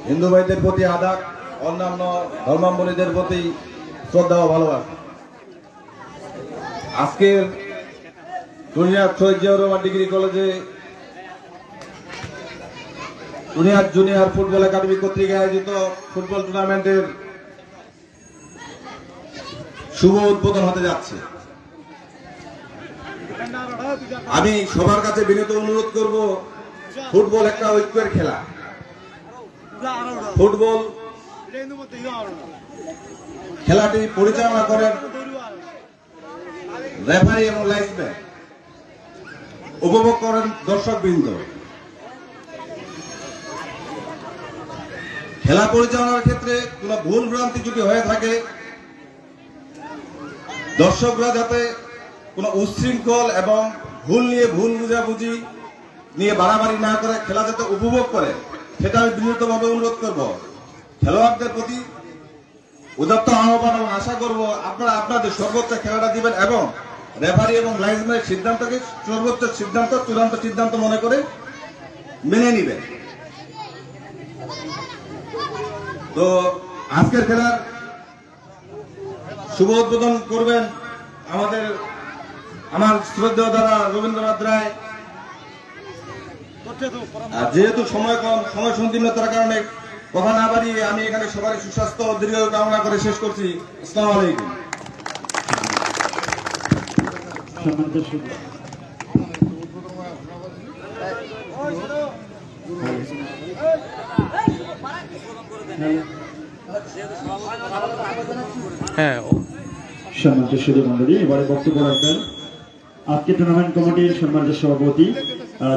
হিন্দু ভাইদের প্রতি আদাব, অন্যান্য ধর্মাবলম্বীদের প্রতি শ্রদ্ধা ও ভালোবাসা। আজকের কুনিয়ার শহীদ জিয়াউর রহমান ডিগ্রি কলেজে কুনিয়ার জুনিয়র ফুটবল একাডেমি কর্তৃক আয়োজিত ফুটবল টুর্নামেন্টের শুভ উদ্বোধন হতে যাচ্ছে। আমি সবার কাছে বিনীত অনুরোধ করব, ফুটবল একটা ঐক্যের খেলা। ফুটবল খেলাটি পরিচালনা করেন রেফারি এবং লাইন্সম্যান, উপভোগ করেন দর্শকবৃন্দ। খেলা পরিচালনার ক্ষেত্রে কোন ভুল ভ্রান্তি যদি হয়ে থাকে, দর্শকরা যাতে কোন উচ্ছৃঙ্খল এবং ভুল নিয়ে ভুল বুঝাবুঝি নিয়ে বাড়াবাড়ি না করে খেলা যাতে উপভোগ করে, সেটা আমি বিনীতভাবে অনুরোধ করব। খেলোয়াড়দের প্রতি উদাত্ত আহ্বান এবং আশা করব আপনারা আপনাদের সর্বোচ্চ খেলাটা দিবেন এবং রেফারি এবং লাইন্সম্যানের সিদ্ধান্তকে সর্বোচ্চ সিদ্ধান্ত, চূড়ান্ত সিদ্ধান্ত মনে করে মেনে নিবেন। তো আজকের খেলার শুভ উদ্বোধন করবেন আমার শ্রদ্ধেয় দাদা রবীন্দ্রনাথ রায়। যেহেতু সময় কম, সময় সংকীর্ণতার কারণে কথা না বাড়িয়ে আমি এখানে সবার সুস্বাস্থ্য ও দীর্ঘ কামনা করে শেষ করছি। আসসালামু আলাইকুম। সম্মানিত সুধী মন্ডলী, এবারে বক্তব্য রাখবেন আজকে টুর্নামেন্ট কমিটির সম্মানিত সভাপতি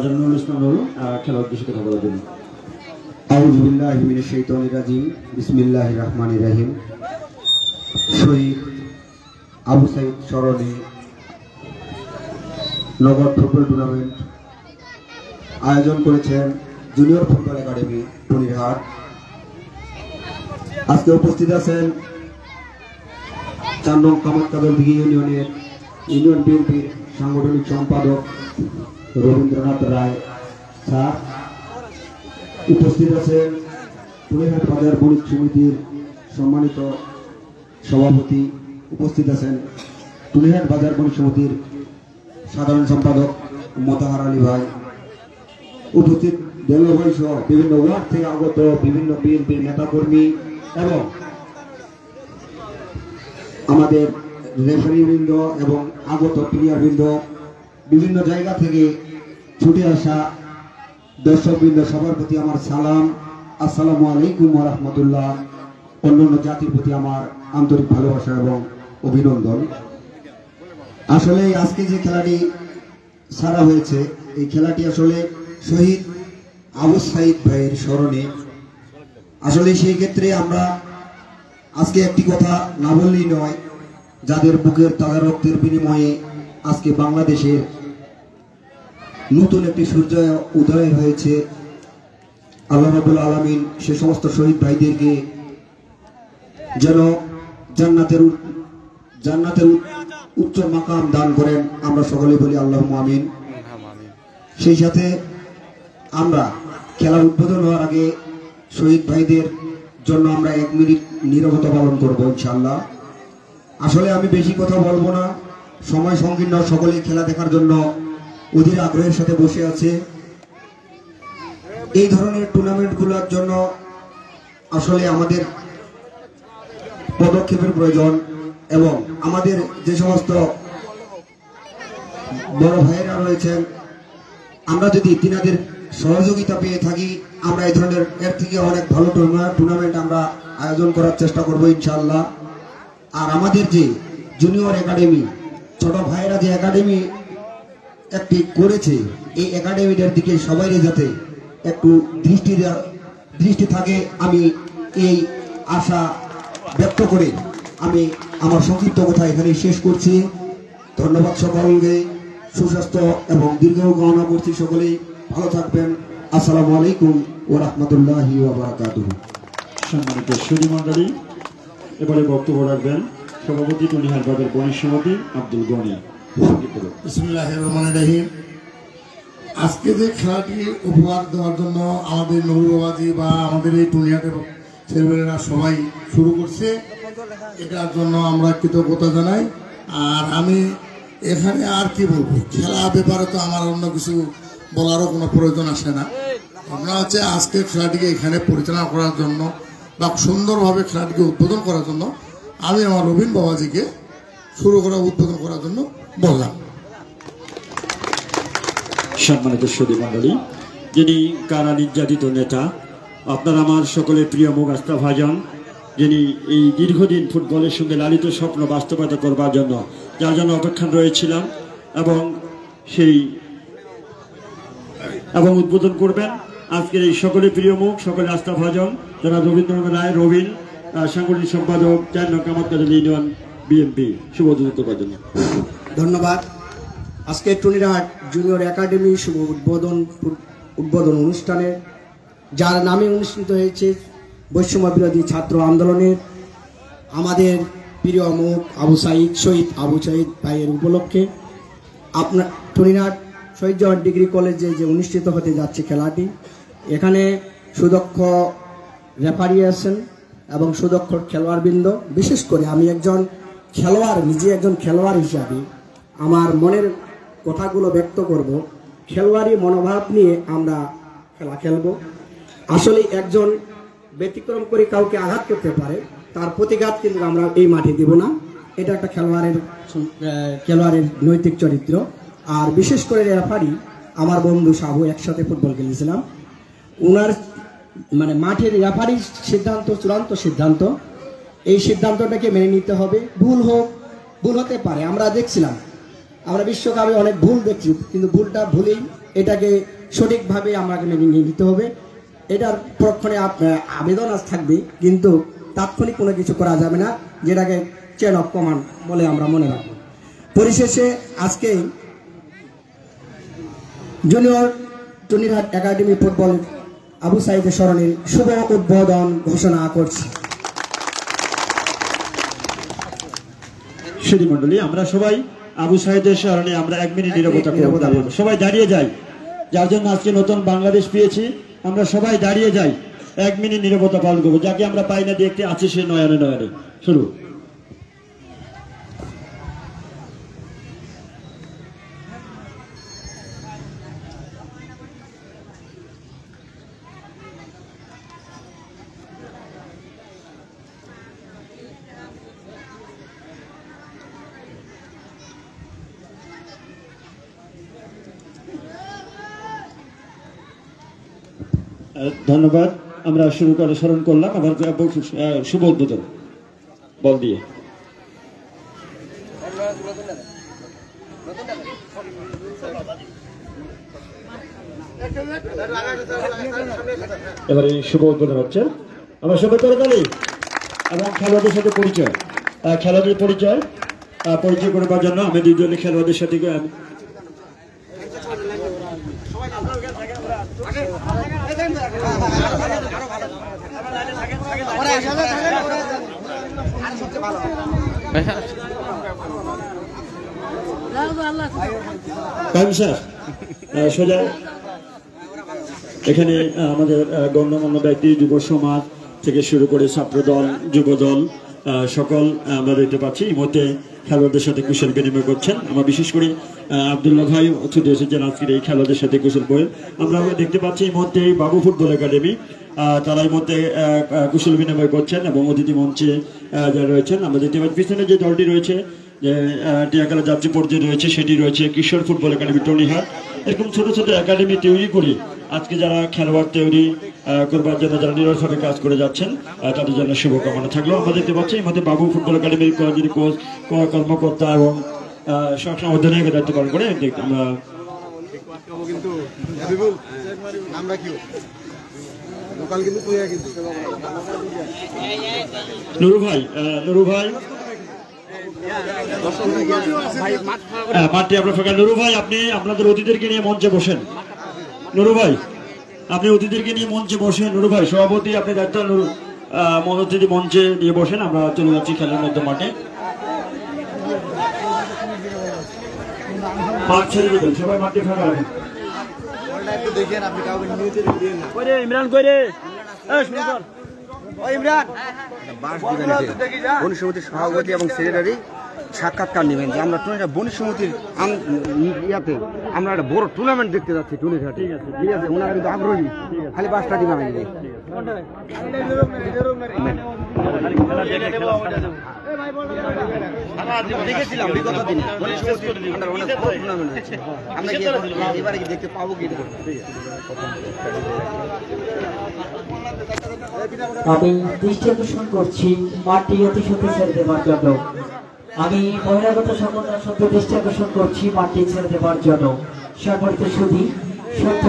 জামিনুল ইসলাম নুরু। খেলার উদ্দেশ্যে কথা বলার জন্য আউযু বিল্লাহি মিনাশ শাইতানির রাজিম, বিসমিল্লাহির রহমানির রহিম। শহীদ আবু সাঈদ স্মরণে নগর ফুটবল টুর্নামেন্ট আয়োজন করেছেন জুনিয়র ফুটবল একাডেমি পনিরহাট। আজকে উপস্থিত আছেন 4 নং কামাতকাদরদিঘি ইউনিয়নের ইউনিয়ন বিএনপির সাংগঠনিক সম্পাদক রবীন্দ্রনাথ রায় স্যার। উপস্থিত আছেন পনিরহাট বাজার বণিক সমিতির সম্মানিত সভাপতি, উপস্থিত আছেন পনিরহাট বাজার বণিক সমিতির সাধারণ সম্পাদক মোতাহার আলী ভাই, উপস্থিত দেলোয়ার ভাই সহ বিভিন্ন ওয়ার্ড থেকে আগত বিভিন্ন বিএনপির নেতাকর্মী এবং আমাদের রেফারিবৃন্দ এবং আগত প্লেয়ারবৃন্দ, বিভিন্ন জায়গা থেকে ছুটে আসা দর্শকবৃন্দ, সবার প্রতি আমার সালাম। আসসালামু আলাইকুম ওয়া রাহমাতুল্লাহ। অন্যান্য জাতির প্রতি আমার আন্তরিক ভালোবাসা এবং অভিনন্দন। আসলে আজকে যে খেলাটি সারা হয়েছে, এই খেলাটি আসলে শহীদ আবু সাঈদ ভাইয়ের স্মরণে। আসলে সেই ক্ষেত্রে আমরা আজকে একটি কথা না বললেই নয়, যাদের বুকের তাজা রক্তের বিনিময়ে আজকে বাংলাদেশের নতুন একটি সূর্য উদয় হয়েছে। আল্লাহ রাব্বুল আলামিন সে সমস্ত শহীদ ভাইদেরকে যেন জান্নাতের উচ্চ মাকাম দান করেন, আমরা সকলে বলি আল্লাহুম্মা আমিন। সেই সাথে আমরা খেলা উদ্বোধন হওয়ার আগে শহীদ ভাইদের জন্য আমরা 1 মিনিট নীরবতা পালন করব ইনশাআল্লাহ। আসলে আমি বেশি কথা বলবো না, সময় সংকীর্ণ, সকলেই খেলা দেখার জন্য অধীর আগ্রহের সাথে বসে আছে। এই ধরনের টুর্নামেন্টগুলোর জন্য আসলে আমাদের পদক্ষেপের প্রয়োজন এবং আমাদের যে সমস্ত বড় ভাইয়েরা রয়েছেন, আমরা যদি তিনাদের সহযোগিতা পেয়ে থাকি, আমরা এই ধরনের এর থেকে অনেক ভালো টুর্নামেন্ট আমরা আয়োজন করার চেষ্টা করবো ইনশাআল্লাহ। আর আমাদের যে জুনিয়র একাডেমি, ছোট ভাইয়েরা যে একাডেমি একটি করেছে, এই একাডেমিটার দিকে সবাই যাতে একটু দৃষ্টি থাকে, আমি এই আশা ব্যক্ত করে আমি আমার সংক্ষিপ্ত কথা এখানে শেষ করছি। ধন্যবাদ সকলকে, সুস্বাস্থ্য এবং দীর্ঘায়ু কামনা করছি। সকলেই ভালো থাকবেন। আসসালামু আলাইকুম ওয়া রাহমাতুল্লাহি ওয়া বারাকাতুহু। সম্মানিত সুধী মণ্ডলী, এবারে বক্তব্য রাখবেন সভাপতি টুনিহাট বাজার বণিক সমিতি আব্দুল গনি। বিসমিল্লাহির রহমানির রহিম। আজকে যে খেলাটি উপহার দেওয়ার জন্য আমাদের নবীবাবাজি বা আমাদের এই টুর্নিয়াটের ছেলেমেয়েরা সবাই শুরু করছে, এটার জন্য আমরা কৃতজ্ঞতা জানাই। আর আমি এখানে আর কি বলবো, খেলা ব্যাপারে তো আমার অন্য কিছু বলারও কোনো প্রয়োজন আসে না। আমরা হচ্ছে আজকে খেলাটিকে এখানে পরিচালনা করার জন্য বা সুন্দরভাবে খেলাটিকে উদ্বোধন করার জন্য আমি আমার রবীন বাবাজিকে শুরু করা উদ্বোধন করার জন্য বললাম। সম্মানিত সুধী মণ্ডলী, যিনি কারা নির্যাতিত নেতা, আপনার আমার সকলের প্রিয় মুখ আস্থা ভাজন, যিনি এই দীর্ঘদিন ফুটবলের সঙ্গে লালিত স্বপ্ন বাস্তবায়িত করবার জন্য যার জন্য অপেক্ষা রয়েছিলাম এবং উদ্বোধন করবেন আজকের এই সকলের প্রিয় মুখ, সকলের আস্থা ভাজন যারা রবীন্দ্রনাথ রায় রবিন, সাংগঠনিক সম্পাদক 4 নং কামাতকাজল ইউনিয়ন বিএনপি, শুভ উদ্বোধন করার জন্য ধন্যবাদ। আজকে টুনিরহাট জুনিয়র একাডেমি শুভ উদ্বোধন অনুষ্ঠানে যার নামে অনুষ্ঠিত হয়েছে বৈষম্য বিরোধী ছাত্র আন্দোলনের আমাদের প্রিয় মুখ শহীদ আবু সাইদ ভাইয়ের উপলক্ষে আপনার টুনিরহাট শহীদ জওয়ান ডিগ্রি কলেজে যে অনুষ্ঠিত হতে যাচ্ছে খেলাটি, এখানে সুদক্ষ রেফারি আছেন এবং সুদক্ষ খেলোয়াড়বৃন্দ। বিশেষ করে আমি নিজে একজন খেলোয়াড় হিসাবে আমার মনের কথাগুলো ব্যক্ত করব। খেলোয়াড়ি মনোভাব নিয়ে আমরা খেলা খেলব। আসলে একজন ব্যতিক্রম করে কাউকে আঘাত করতে পারে, তার প্রতিঘাত কিন্তু আমরা এই মাঠে দিব না। এটা একটা খেলোয়াড়ের নৈতিক চরিত্র। আর বিশেষ করে রেফারি আমার বন্ধু সাবু, একসাথে ফুটবল খেলেছিলাম। ওনার মাঠের রেফারির সিদ্ধান্ত চূড়ান্ত সিদ্ধান্ত, এই সিদ্ধান্তটাকে মেনে নিতে হবে। ভুল হতে পারে, আমরা দেখছিলাম, আমরা বিশ্বকাপে অনেক ভুল দেখছি, কিন্তু ভুলেই এটাকে সঠিকভাবে আমাকে মেনে নিতে হবে। এটার পক্ষে আবেদন আজ থাকবে, কিন্তু তাৎক্ষণিক কোনো কিছু করা যাবে না, যেটাকে চেন অফ কমান্ড বলে আমরা মনে রাখব। পরিশেষে আজকে জুনিয়র টুনিরহাট একাডেমি ফুটবল আবু সাইদের স্মরণে শুভ উদ্বোধন ঘোষণা করছি। সুধী মণ্ডলী, আমরা সবাই আবু সাইদের স্মরণে আমরা 1 মিনিট নীরবতা করব। সবাই দাঁড়িয়ে যাই, যার জন্য আজকে নতুন বাংলাদেশ পেয়েছি। আমরা সবাই দাঁড়িয়ে যাই, 1 মিনিট নীরবতা পালন করবো। যাকে আমরা পাই না দেখতে আছি সে নয়নে নয়নে। শুরু। ধন্যবাদ। আমরা শুরু করে স্মরণ করলাম আবার শুভ উদ্বোধন বল দিয়ে। এবারে শুভ উদ্বোধন হচ্ছে। আমরা সবাই করতালি এবং খেলোয়াড়দের সাথে পরিচয় করবার জন্য আমি দুজনের খেলোয়াড়দের সাথে সোজা এখানে আমাদের গণ্যমান্য ব্যক্তি, যুব সমাজ থেকে শুরু করে ছাত্রদল, যুবদল সকল আমরা দেখতে পাচ্ছি এই মুহূর্তে খেলোয়াড়দের সাথে কুশল বিনিময় করছেন। আমরা বিশেষ করে আব্দুল্লাহ ভাই ছুটে এসেছেন আজকের এই খেলোয়াড়দের সাথে কুশল বই। আমরা দেখতে পাচ্ছি এই মুহূর্তে বাবু ফুটবল একাডেমি, তারা এই মুহূর্তে কুশল বিনিময় করছেন এবং অতিথি মঞ্চে যারা রয়েছেন আমরা দেখতে পাচ্ছি পিছনে যে দলটি রয়েছে, যে টিয়াকালা যাত্রী পর্যায়ে রয়েছে, সেটি রয়েছে কিশোর ফুটবল একাডেমি টুনিরহাট। এরকম ছোট ছোট একাডেমি তৈরি করে আজকে যারা খেলোয়াড় তৈরি করবার জন্য যারা নিরলসভাবে কাজ করে যাচ্ছেন তাদের জন্য শুভকামনা থাকলো। আমরা দেখতে পাচ্ছি এই মধ্যে বাবু ফুটবল একাডেমির যিনি কোচ, কর্মকর্তা এবং সবসময় অধ্যয়নের দায়িত্ব পালন করে আমরা নুরু ভাই মাঠটি আপনার ফাঁকা। নুরু ভাই, আপনি আপনাদের অতিথিদেরকে নিয়ে মঞ্চে বসেন। নুরু ভাই, আপনি অতিথিদেরকে নিয়ে মঞ্চে বসেন। নুরু ভাই সভাপতি, আপনি দায়িত্ব অতিথি মঞ্চে নিয়ে বসেন। আমরা চলে যাচ্ছি খেলার মধ্যে মাঠে। মাঠ ছেড়ে দেবেন, সবাই মাঠটি ফাঁকা রাখেন। দেখেন আপনি কাউকে নিউজে দিবেন না কইরে ইমরান কইরে এই শুরু কর ও ইমরান বণিক সমিতির সভাপতি এবং সেক্রেটারি সাক্ষাৎকার নেবেন যে আমরা টুর্নামেন্ট বণিক সমিতির ইয়াতে আমরা একটা বড় টুর্নামেন্ট দেখতে যাচ্ছি টুর্নিঘাটে। ঠিক আছে, ওনারা কিন্তু আগ্রহী, খালি 5টা টিম আমি দেখেছিলাম বিগত দিনে বণিক সমিতির অনেক বড় টুর্নামেন্ট হচ্ছে। আমরা কি এবারে কি দেখতে পাবো কি? আমি দৃষ্টি আকর্ষণ করছি মাটি অতি সত্যি ছেড়ে দেওয়ার জন্য। আমি বহিরাগত সংগঠনের সত্য দৃষ্টি আকর্ষণ করছি মাটি ছেড়ে দেওয়ার জন্য। সম্পর্কে শুধু সত্য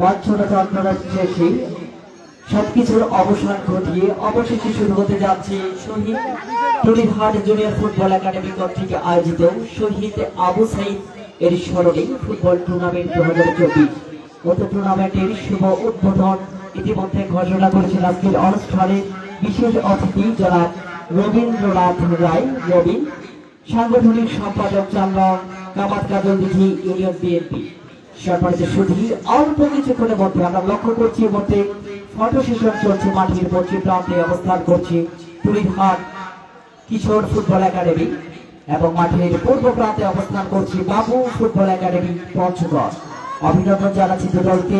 বাঞ্ছনতা আপনারা শেষে সবকিছুর অবসান ঘটিয়ে অবশেষে শুরু হতে যাচ্ছে শহীদ টুলিরহাট জুনিয়র ফুটবল একাডেমি কর্তৃক আয়োজিত শহীদ আবু সাইদ এর স্মরণে ফুটবল টুর্নামেন্ট 2024। গত টুর্নামেন্টের শুভ উদ্বোধন ইতিমধ্যে ঘোষণা করেছেন আজকের অনুষ্ঠানে বিশেষ অতিথি জনাব রবীন্দ্রনাথ রায় রবীন, সাংগঠনিক সম্পাদক চন্দন কামাত কাজল দিঘি ইউনিয়ন বিএনপি। সম্মানিত সুধী, অল্প কিছুক্ষণের মধ্যে আমরা লক্ষ্য করছি মধ্যে ফটো সেশন চলছে মাঠের পশ্চিম প্রান্তে অবস্থান করছে টুলিরহাট কিশোর ফুটবল একাডেমি এবং মাঠের পূর্ব প্রান্তে অবস্থান করছে বাবু ফুটবল একাডেমি পঞ্চগড়। অভিনন্দন জানাচ্ছি দলকে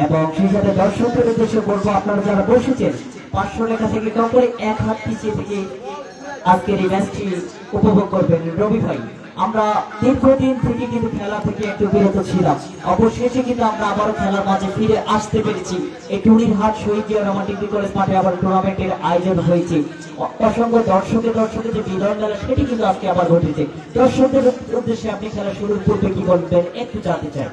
এবং সেই সাথে দর্শকদের উদ্দেশ্যে বলবো আপনারা যারা বসেছেন 500 লেখা থেকে কম করে 1 হাত পিছিয়ে থেকে আজকের এই ম্যাচটি উপভোগ করবেন। রবি ভাই, আমরা দীর্ঘদিন থেকে কিন্তু খেলা থেকে একটু বিরত ছিলাম, অবশেষে কিন্তু আমরা আবারও খেলার মাঝে ফিরে আসতে পেরেছি। এই টুলিরহাট শহীদ জিয়া রহমান ডিগ্রি কলেজ মাঠে আবার টুর্নামেন্টের আয়োজন হয়েছে। অসংখ্য দর্শকের যে বিদায় মেলা সেটি কিন্তু আজকে আবার ঘটেছে। দর্শকদের উদ্দেশ্যে আপনি খেলা শুরুর পূর্বে কি বলবেন একটু জানতে চাই।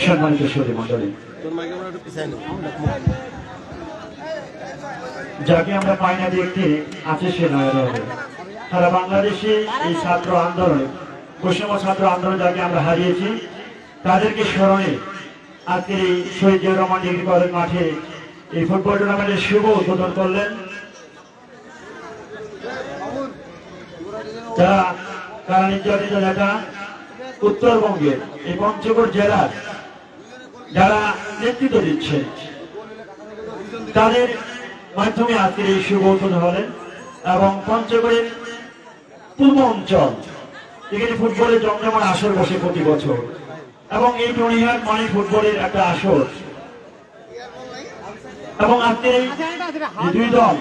সম্মানিত সুধী মণ্ডলী, যাকে আমরা পাই না দেখতে আছে সে নয় রবে। সারা বাংলাদেশে এই ছাত্র আন্দোলনে, বৈষম্য ছাত্র আন্দোলন যাকে আমরা হারিয়েছি, তাদেরকে স্মরণে আজকে এই শহীদ জিয়া রহমান ডিগ্রি কলেজ মাঠে এই ফুটবল টুর্নামেন্টের শুভ উদ্বোধন করলেন যারা নির্যাতিত নেতা উত্তরবঙ্গের এই পঞ্চগড় জেলার যারা নেতৃত্ব দিচ্ছেন, তাদের মাধ্যমে আজকের এই শুভ উদ্বোধন হলেন। এবং পঞ্চগড়ের পূর্ব অঞ্চল এখানে ফুটবলের জমজমাট আসর বসে প্রতি বছর, এবং এই টুর্নামেন্ট মানে ফুটবলের একটা আসর। এবং আজকের এই দুই দল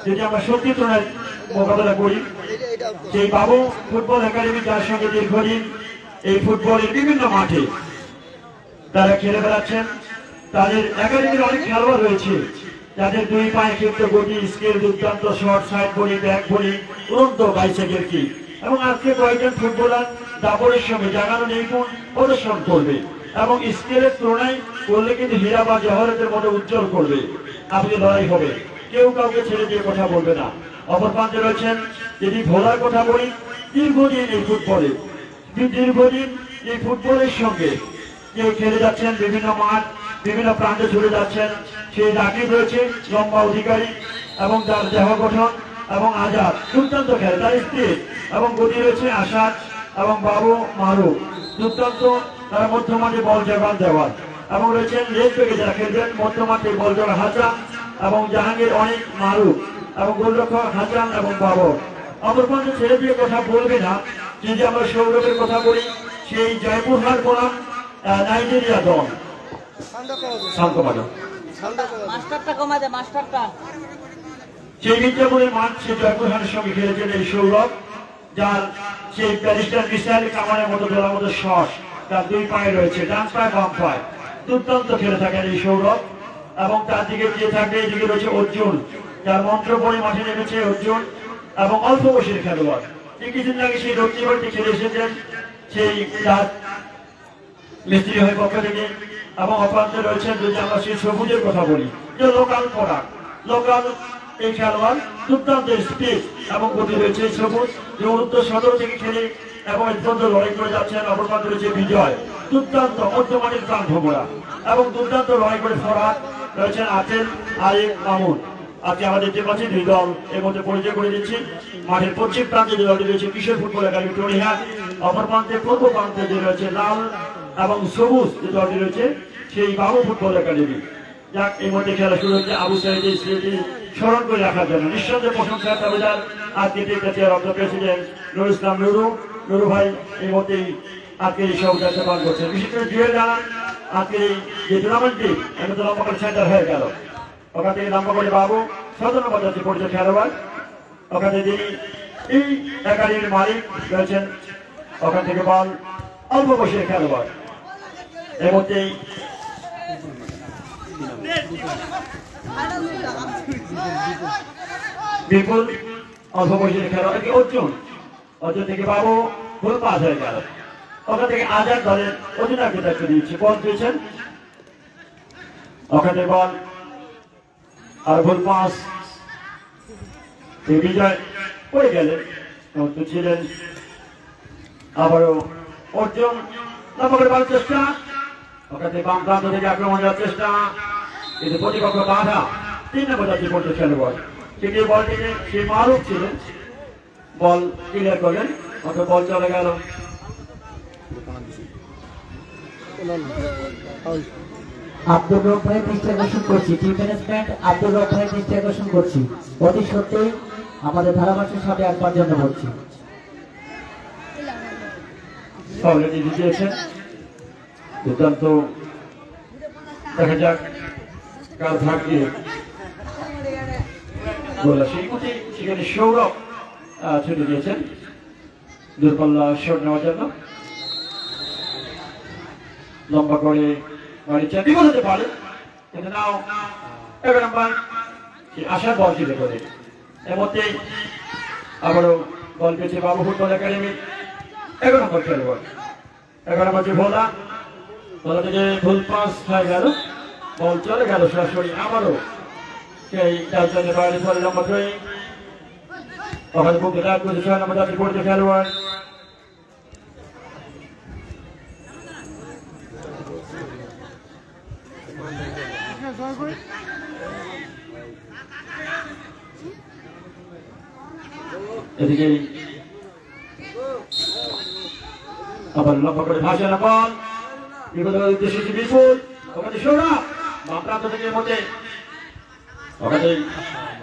যদি আমরা সত্যি টুর্নামেন্ট মোকাবেলা করি, সেই বাবু ফুটবল একাডেমি যার সঙ্গে দীর্ঘদিন এই ফুটবলের বিভিন্ন মাঠে তারা খেলে বেড়াচ্ছেন, তাদের একাডেমির অনেক খেলোয়াড় রয়েছে যাদের দুই পায়ে ক্ষিপ্ত গতি, স্কিল, দুর্দান্ত শর্ট, সাইড বলি, ব্যাক বলি, উড়ন্ত বাইসাইকেল কি, এবং আজকে কয়েকজন ফুটবলার দাপরের সঙ্গে জাগানো নিপুণ প্রদর্শন করবে এবং স্কেলের তুলনায় করলে কিন্তু হীরা বা জহরতের মতো উজ্জ্বল করবে। আপনি লড়াই হবে, কেউ কাউকে ছেড়ে দিয়ে কথা বলবে না। অপর প্রান্তে রয়েছেন যদি ভোলার কথা বলি, দীর্ঘদিন এই ফুটবলের সঙ্গে কেউ খেলে যাচ্ছেন, বিভিন্ন মাঠ বিভিন্ন প্রান্তে ছুটে যাচ্ছেন, সেই রাকিব রয়েছে লম্বা অধিকারী এবং তার দেহ গঠন এবং আজাদ দুর্দান্ত খেলে, তার স্ত্রী এবং গতি রয়েছে আসাদ এবং বাবু মারুফ দুর্দান্ত, তারা মধ্যমাঠে বল জোগান দেওয়ার, এবং রয়েছেন লেগ ব্যাকে যারা খেলবেন মধ্যমাঠে বল জোগান হাসান এবং জাহাঙ্গীর অনেক মারুফ এবং গোলরক্ষক হাসান এবং বাবর। অপর প্রান্তে ছেড়ে দিয়ে কথা বলবে না। যদি আমরা সৌরভের কথা বলি, সেই জয়পুরহাট বনাম নাইজেরিয়া দল সেই মির্জাপুরের মাঠ সেই জয়পুরহাটের সঙ্গে খেলেছেন এই সৌরভ, যার সেই ব্যারিস্টার মিসাইল কামানের মতো দোলার মতো শট তার দুই পায়ে রয়েছে, ডান পায়ে বাম পায়ে দুর্দান্ত খেলে থাকেন এই সৌরভ। এবং তার দিকে যে থাকবে এদিকে রয়েছে অর্জুন, যার মন্ত্র পরে মাঠে নেমেছে অর্জুন এবং অল্প বয়সের খেলোয়াড়। কিছুদিন আগে সেই দক্ষিণবাড়িতে খেলে এসেছেন সেই রাত মিস্ত্রি হয়ে পক্ষ থেকে। এবং অপ্রান্তে রয়েছেন যদি আমরা সেই সবুজের কথা বলি, যে লোকাল প্রোডাক্ট, লোকাল এই খেলোয়াড় দুর্দান্ত স্পিড এবং গতি রয়েছে সবুজ, যে উত্তর সদর থেকে খেলে এবং অত্যন্ত লড়াই করে যাচ্ছেন। অপর প্রান্তে রয়েছে বিজয়, দুর্দান্ত মধ্যমানের প্রাণ ভোমরা এবং দুর্দান্ত লড়াই করে ফরাত রয়েছেন আতেল আরিফ মামুন। আজকে আমরা দেখতে পাচ্ছি দুই দল এর মধ্যে পরিচয় করে দিচ্ছি। মাঠের পশ্চিম প্রান্তে যে দলটি রয়েছে কিশোর ফুটবল একাডেমি টুনিহাট, অপর প্রান্তে পূর্ব প্রান্তে যে রয়েছে লাল এবং সবুজ যে দলটি রয়েছে সেই বাবু ফুটবল একাডেমি। যাক, এই মধ্যে খেলা শুরু হচ্ছে আবু সাইদের স্মৃতি স্মরণ করে রাখার জন্য নিঃসন্দেহে প্রশংসার দাবিদার আজকে chair of the president Nurul Islam Nuru ভাই এই মধ্যেই আজকের এই সহযোগিতা পালন করছেন। বিশেষ করে জুয়েল জানান আজকের এই যে টুর্নামেন্টটি একটা লম্বা করে সেন্টার হয়ে গেল। ওখান থেকে লম্বা করে বাবু সদর বাজাচ্ছে পরিচয় খেলোয়াড়, ওখানে যিনি এই একাডেমির মালিক রয়েছেন, ওখান থেকে বল অল্প বয়সের খেলোয়াড়। এর মধ্যেই বিপুল অল্প বয়সের খেলোয়াড় অর্জুন থেকে বাবু ফুল পাস হয়ে গেল। ওখান থেকে আজাদ দলের অধিনায়কের দায়িত্ব দিয়েছে, বল দিয়েছেন, ওখানে বল আর ফুল পাস বিজয় পড়ে গেলেন ছিলেন। আবারও অর্জুন লম্বা করে চেষ্টা, ওখানে বাম প্রান্ত থেকে আক্রমণ করার চেষ্টা, কিন্তু প্রতিপক্ষ বাধা। 3 নম্বর যাত্রী পড়তে খেলোয়াড় সেটি বল থেকে সে মারুফ ছিলেন, বল ক্লিয়ার করলেন, অথবা বল চলে গেল। আব্দুর রব ভাই দৃষ্টি আকর্ষণ করছি, টিম ম্যানেজমেন্ট আব্দুর রব ভাই দৃষ্টি আকর্ষণ করছি, অতি সত্যি আমাদের ধারাভাষ্যের সাথে একবার জন্য বলছি। দুর্দান্ত, দেখা যাক কার ভাগ্যে সেখানে সৌরভ ছুটে দিয়েছেন দূরপাল্লা শট নেওয়ার জন্য। লম্বা করে বাড়িতে বিপদ হতে পারে, কিন্তু নাও 11 নম্বর আশার বল চিলে করে। এর মধ্যে আবারও বল পেয়েছে বাবু ফুটবল একাডেমি 11 নম্বর খেলোয়াড়। 11 নম্বর যে ভোলা থেকে ফুল পাস হয়ে গেল, বল চলে গেল সরাসরি আবারও সেই ডালচনের বাইরে ফলে লম্বা করে ওখানে বুকে লাভ করেছে 6 নম্বর যাত্রী পড়তে খেলোয়াড়। এদিকে আবার লক্ষ্য করে ভাষা না বল বিপদের উদ্দেশ্যে বিপুল, ওখানে সৌরভ বাম প্রান্ত থেকে মধ্যে, ওখানে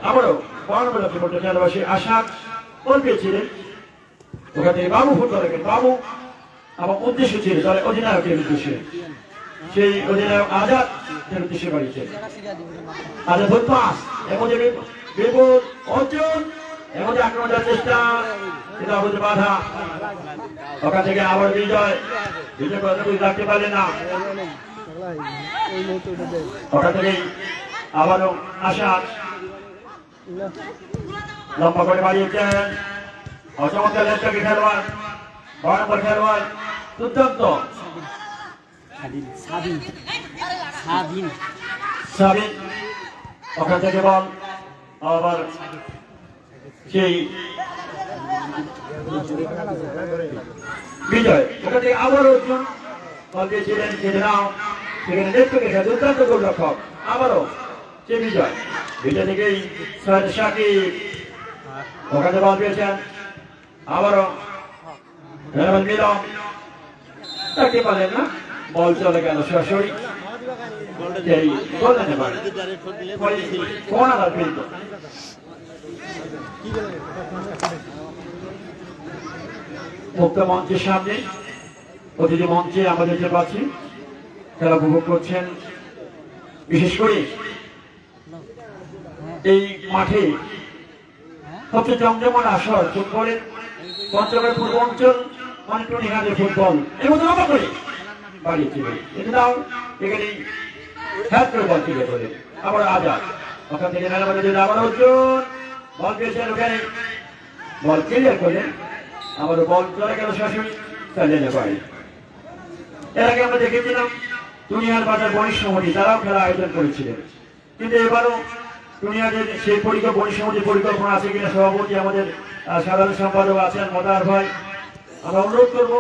আবারও 12 নম্বর যাত্রী পড়তে খেলোয়াড় আশাক বল পেয়েছিলেন, ওখান থেকে বাবু ফুটবল খেলেন। বাবু আমার উদ্দেশ্য ছিল দলের অধিনায়কের উদ্দেশ্যে, সেই অধিনায়ক আজাদ এর উদ্দেশ্যে বাড়িয়েছে। আজাদ ফুল পাস, এর মধ্যে বিপুল অর্জুন, এর মধ্যে আক্রমণ করার চেষ্টা, কিন্তু আমাদের বাধা। ওখান থেকে আবার বিজয় কথা বুঝে রাখতে পারলে না, ওখান থেকে আবারও আশাদ লম্বা করে বাড়িয়েছেন। অচমৎকার লেফটাকে খেলোয়াড়, 12 নম্বর খেলোয়াড়, দুর্দান্ত সাবিন। ওখান থেকে বল আবার সেই বিজয়, ওখান থেকে আবার অর্জুন বল দিয়েছিলেন, কিন্তু নাও সেখানে লেফটাকে খেলে দুর্দান্ত গোলরক্ষক। আবারও সে বিজয়, বিজয় থেকেই সৈয়দ শাকিব ওখানে বল পেয়েছেন, আবারও মিলন তাকে পারলেন না, বল চলে গেল সরাসরি মুক্ত মঞ্চের সামনে অতিথি মঞ্চে আমরা দেখতে পাচ্ছি খেলা উপভোগ করছেন। বিশেষ করে এই মাঠে সবচেয়ে জমজমাট আসর ফুটবলের পঞ্চগড় পূর্বাঞ্চল মানে টুনিহাটের ফুটবল এর মধ্যে লম্বা করে বাড়িয়েছিল, কিন্তু তাও এখানে হ্যাট করে বল তুলে করে আবার আজাদ, ওখান থেকে আবার অর্জুন বল পেয়েছেন, ওখানে বল ক্লিয়ার করলেন, আবার বল চলে গেল সরাসরি চালিয়ে পারে। এর আগে আমরা দেখেছিলাম টুনিহাট বাজার বণিক সমিতি তারাও খেলা আয়োজন করেছিলেন, কিন্তু এবারও টুনিহাটের সেই বণিক সমিতির পরিকল্পনা আছে কিনা সভাপতি আমাদের সাধারণ সম্পাদক আছেন মদার ভাই, আমরা অনুরোধ করবো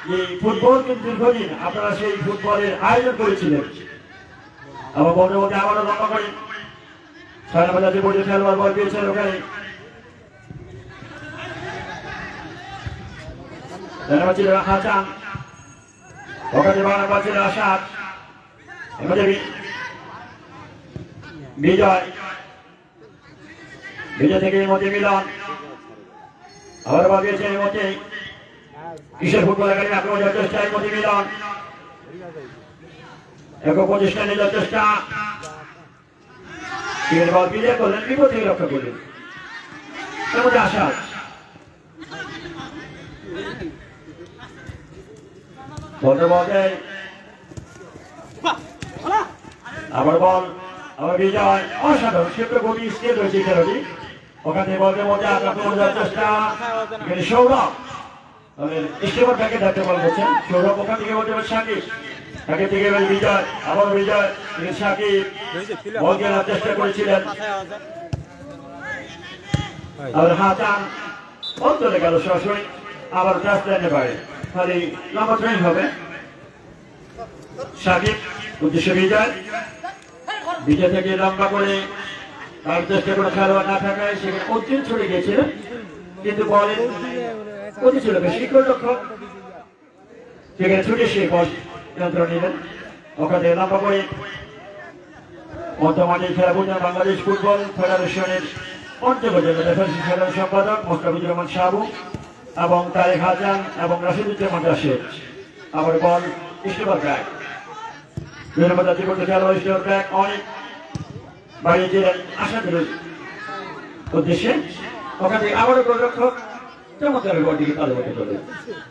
যে ফুটবল কিন্তু দীর্ঘদিন আপনারা সেই ফুটবলের আয়োজন করেছিলেন। আমার বন্ধুর মধ্যে আবারও লম্বা করে সারা বাজার যে বোর্ডে খেলোয়াড় বল পেয়েছেন ওখানে ছিল হাসান, ওখানে বাংলা পাচ্ছিল আসাদ, বিজয়, বিজয় থেকে এর মধ্যে মিলন, আবার বল পেয়েছে এর মধ্যে কিশোর ফুটবল একাডেমি আক্রমণ যাওয়ার চেষ্টা, এর মধ্যে মিলন একক প্রচেষ্টা নিয়ে যাওয়ার চেষ্টা, বল ক্লিয়ার করলেন, বিপদ থেকে রক্ষা করলেন, এর মধ্যে আসাদ, বলতে বলতে আবার বল, আবার বিজয়, অসাধারণ ক্ষেত্র গতি স্কেল রয়েছে খেলাটি, ওখান থেকে বলতে বলতে আক্রমণ যাওয়ার চেষ্টা, সৌরভ স্টেপার ব্যাকে দায়িত্ব পালন করছেন, সৌরভ ওখান থেকে বলতে পারে সাকিব, সাকিব থেকে বিজয়, আবার বিজয়, সাকিব বল খেলার চেষ্টা করেছিলেন, আবার হাসান বল চলে গেল সরাসরি, আবার টাচ লাইনে বাইরে, খালি লম্বা ট্রেন হবে, সাকিব উদ্দেশ্যে বিজয়, বিজয় থেকে লম্বা করে তার চেষ্টা করে খেলোয়াড় না থাকায় সেখানে অর্জুন ছড়ে গিয়েছিলেন, কিন্তু বলের গতি ছিল বেশি, গোলরক্ষক সেখানে ছুটে সে বল নিয়ন্ত্রণ নিলেন, ওখানে লম্বা করে বর্তমানে খেলা বুঝলেন বাংলাদেশ ফুটবল ফেডারেশনের পঞ্চগড়ের রেফারেন্সি সাধারণ সম্পাদক মোস্তাফিজুর রহমান সাবু এবং তারেক হাসান এবং রাশিদুজ্জামান রাশেদ। আবার বল স্টেপার ব্যাক, খেলোয়াড় স্টেপার ব্যাক অনেক বাড়িয়েছিলেন আসাদের উদ্দেশ্যে, ওখান থেকে আবারও গোলরক্ষক চমৎকার বলটিকে তাদের মধ্যে চলে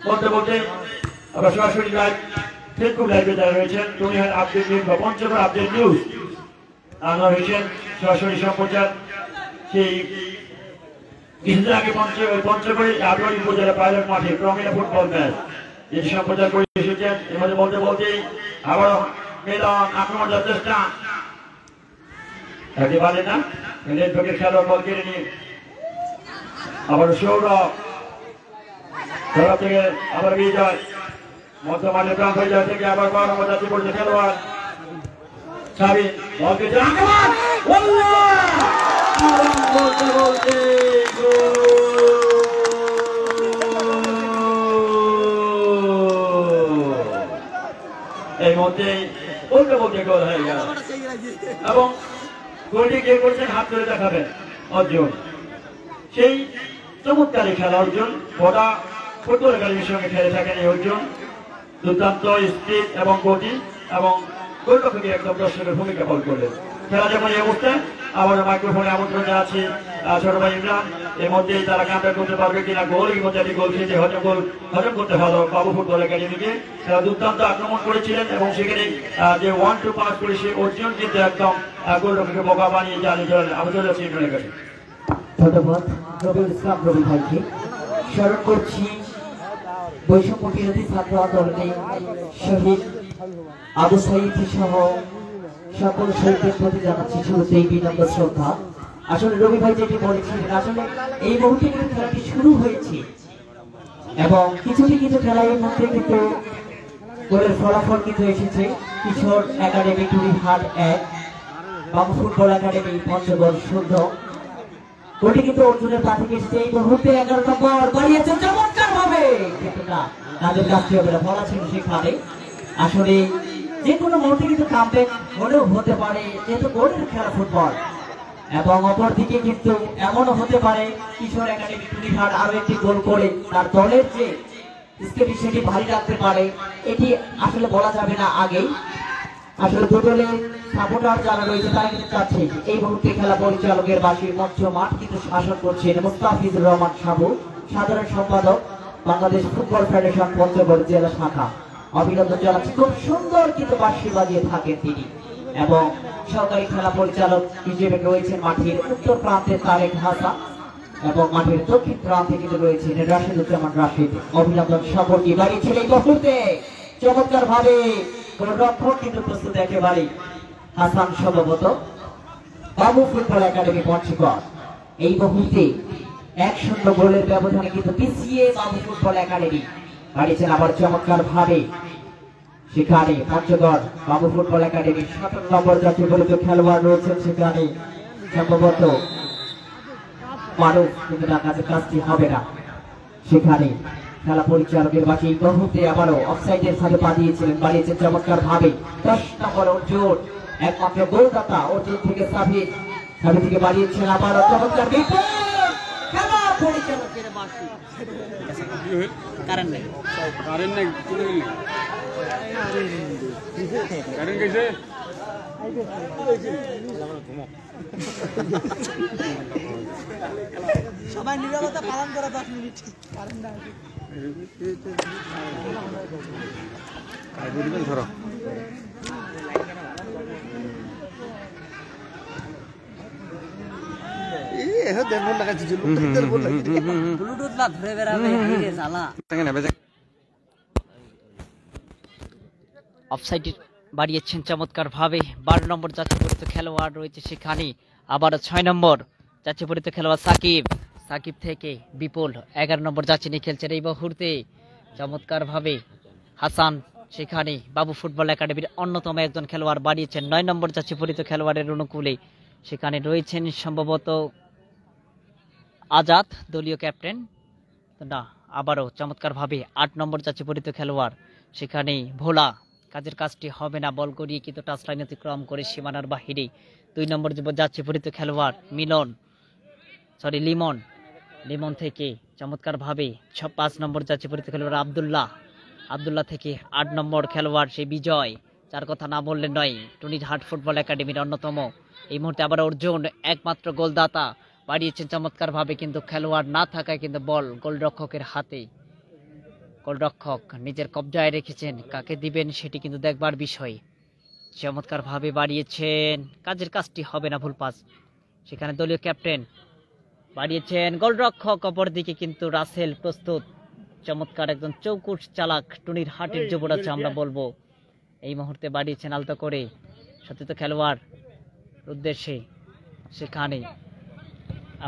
বলতে বলতে আমরা সরাসরি লাইভ ফেসবুক লাইভে যারা রয়েছেন দুনিয়ার আপডেট নিউজ বা পঞ্চগড় আপডেট নিউজ আনোয়ার হোসেন সরাসরি সম্প্রচার সেই কিছুদিন আগে পঞ্চগড়ে আটোয়ারি উপজেলা পাইলট মাঠে প্রমিলা ফুটবল ম্যাচ যেটি সম্প্রচার করে এসেছেন। এর মধ্যে বলতে বলতেই আবারও মিলন আক্রমণ যাওয়ার চেষ্টা, পারে না নেটওয়ার্কের খেলোয়াড় বল কেড়ে নিয়ে আবার সৌরভ, সৌরভ থেকে আবার বিজয়, মধ্যমাঠে প্রান্ত হয়ে থেকে আবার বড় মজাতে পড়ছে খেলোয়াড় সাবিন, বল পেয়েছে বলতে বলতে এই মধ্যে বলতে বলতে গোল হয়ে গেল এবং গোলটি কে করছেন হাত ধরে দেখাবেন অর্জুন, সেই চমৎকারী খেলা অর্জুন, গোটা ফুটবল একাডেমির সঙ্গে খেলে থাকেন এই অর্জুন, দুর্দান্ত স্পিড এবং গতি এবং গোলরক্ষকের একদম দর্শকের ভূমিকা পালন করলেন। খেলা যেমন এই অবস্থায় আবার মাইক্রোফোনে আমন্ত্রণ জানাচ্ছি ছোট ভাই ইমরান, এর মধ্যেই তারা কামব্যাক করতে পারবে কিনা, গোল এর মধ্যে একটি গোল খেয়েছে হজম করতে ভালো বাবু ফুটবল একাডেমিকে, তারা দুর্দান্ত আক্রমণ করেছিলেন এবং সেখানে যে 1-2 পাস করে সে অর্জুন কিন্তু একদম গোলরক্ষককে বোকা বানিয়ে জানিয়ে আমি চলে যাচ্ছি ইমরানের কাছে। ধন্যবাদ রবিউল ইসলাম রবি ভাইকে। স্মরণ করছি বৈষম্য বিরোধী ছাত্র আন্দোলনে শহীদ আবু সাঈদ সহ সকল শহীদদের প্রতি জানাচ্ছি শুরুতেই বিনম্র শ্রদ্ধা। আসলে রবি ভাই যেটি বলেছিলেন, আসলে এই মুহূর্তে কিন্তু খেলাটি শুরু হয়েছে এবং কিছু খেলার মধ্যে কিন্তু গোলের ফলাফল কিন্তু এসেছে। কিশোর একাডেমি টুরিহাট 1, বাবু ফুটবল একাডেমি পঞ্চগড় 0। গোলটি কিন্তু অর্জুনের পা থেকে এসেছে। এই মুহূর্তে 11 নম্বর বাড়িয়েছেন চমৎকার ভাবে, কিন্তু না তাদের রাষ্ট্রীয় বলে বলা ছিল সেখানে। আসলে যে কোনো মুহূর্তে কিন্তু কামব্যাক হলেও হতে পারে, যেহেতু গোলের খেলা ফুটবল, এবং অপরদিকে কিন্তু এমনও হতে পারে কিশোর একাডেমি টুরিহাট আরো একটি গোল করে তার দলের যে স্টেপি সেটি ভারী রাখতে পারে, এটি আসলে বলা যাবে না আগেই। আসলে দুদলের সাপোর্টার যারা রয়েছে তারা কিন্তু চাচ্ছে এই মুহূর্তে খেলা পরিচালকের বাসীর মঞ্চ মাঠ কিন্তু শাসন করছেন মোস্তাফিজুর রহমান সাবু, সাধারণ সম্পাদক বাংলাদেশ ফুটবল ফেডারেশন পঞ্চগড় জেলা শাখা। অভিনন্দন জানাচ্ছি, খুব সুন্দর কিন্তু বাঁশি বাজিয়ে থাকেন তিনি। এবং সরকারি খেলা পরিচালক হিসেবে রয়েছেন মাঠের উত্তর প্রান্তে তারেক হাসান এবং মাঠের দক্ষিণ প্রান্তে কিন্তু রয়েছেন রাশিদুজ্জামান রাশেদ। অভিনন্দন সকলকে বাড়িয়েছিল এই মুহূর্তে চমৎকার ভাবে গোলরক্ষক কিন্তু প্রস্তুত একেবারে হাসান সম্ভবত বাবু ফুটবল একাডেমি পঞ্চগড়। এই মুহূর্তে 1-0 গোলের ব্যবধানে কিন্তু পিছিয়ে বাবু ফুটবল একাডেমি বাড়িয়েছেন আবার চমৎকার ভাবে সেখানে পঞ্চগড় বাবু ফুটবল একাডেমির 17 নম্বর জাতীয় বলিত খেলোয়াড় রয়েছেন সেখানে সম্ভবত মারুফ, কিন্তু তার কাছে কাজটি হবে না। সেখানে খেলা পরিচালকের বাকি মুহূর্তে আবারও অফসাইডের সাথে পাঠিয়েছিলেন, বাড়িয়েছেন চমৎকার ভাবে 10 নম্বর অর্জুন, একমাত্র গোলদাতা অর্জুন থেকে সাবিত থেকে বাড়িয়েছেন আবারও চমৎকার বিপুল খেলা পরিচালকের বাকি কারেন্ট নেই সবাই নিরবতা পালন করে 10 মিনিট কারেন্ট ধরো ব্লুটুথ লা ধরে বেড়াবে হিরে শালা অফসাইডে বাড়িয়েছেন চমৎকার ভাবে 12 নম্বর জাতীয় পরিচিত খেলোয়াড় রয়েছে সেখানে, আবার 6 নম্বর জাতীয় পরিচিত খেলোয়াড় সাকিব থেকে বিপুল 11 নম্বর জাতীয় নিয়ে খেলছেন এই মুহূর্তে চমৎকার ভাবে হাসান, সেখানে বাবু ফুটবল একাডেমির অন্যতম একজন খেলোয়াড় বাড়িয়েছেন 9 নম্বর জাতীয় পরিচিত খেলোয়াড়ের অনুকূলে, সেখানে রয়েছেন সম্ভবত আজাদ দলীয় ক্যাপ্টেন না, আবারও চমৎকার ভাবে 8 নম্বর জাতীয় পরিচিত খেলোয়াড় সেখানে ভোলা, কাজের কাজটি হবে না, বল করিয়ে কিন্তু টাচ লাইন অতিক্রম করে সীমানার বাহিরে 2 নম্বর যাচ্ছে পরিচিত খেলোয়াড় লিমন থেকে চমৎকার ভাবে 5 নম্বর যাচ্ছে পরিচিত খেলোয়াড় আব্দুল্লাহ থেকে 8 নম্বর খেলোয়াড় সেই বিজয়, যার কথা না বললে নয়, টুনিরহাট ফুটবল একাডেমির অন্যতম এই মুহূর্তে আবার অর্জুন একমাত্র গোলদাতা বাড়িয়েছেন চমৎকার ভাবে, কিন্তু খেলোয়াড় না থাকায় কিন্তু বল গোলরক্ষকের হাতে, গোলরক্ষক নিজের কবজায় রেখেছেন, কাকে দিবেন সেটি কিন্তু দেখবার বিষয়। চমৎকার ভাবে বাড়িয়েছেন, কাজের কাজটি হবে না, ভুল পাস, সেখানে দলীয় ক্যাপ্টেন বাড়িয়েছেন গোলরক্ষক, অপরদিকে কিন্তু রাসেল প্রস্তুত, চমৎকার একজন চৌকুশ চালাক টুনিরহাটের যুবরাজ আমরা বলবো, এই মুহূর্তে বাড়িয়েছেন আলতো করে সতীর্থ খেলোয়াড় উদ্দেশ্যে, সেখানে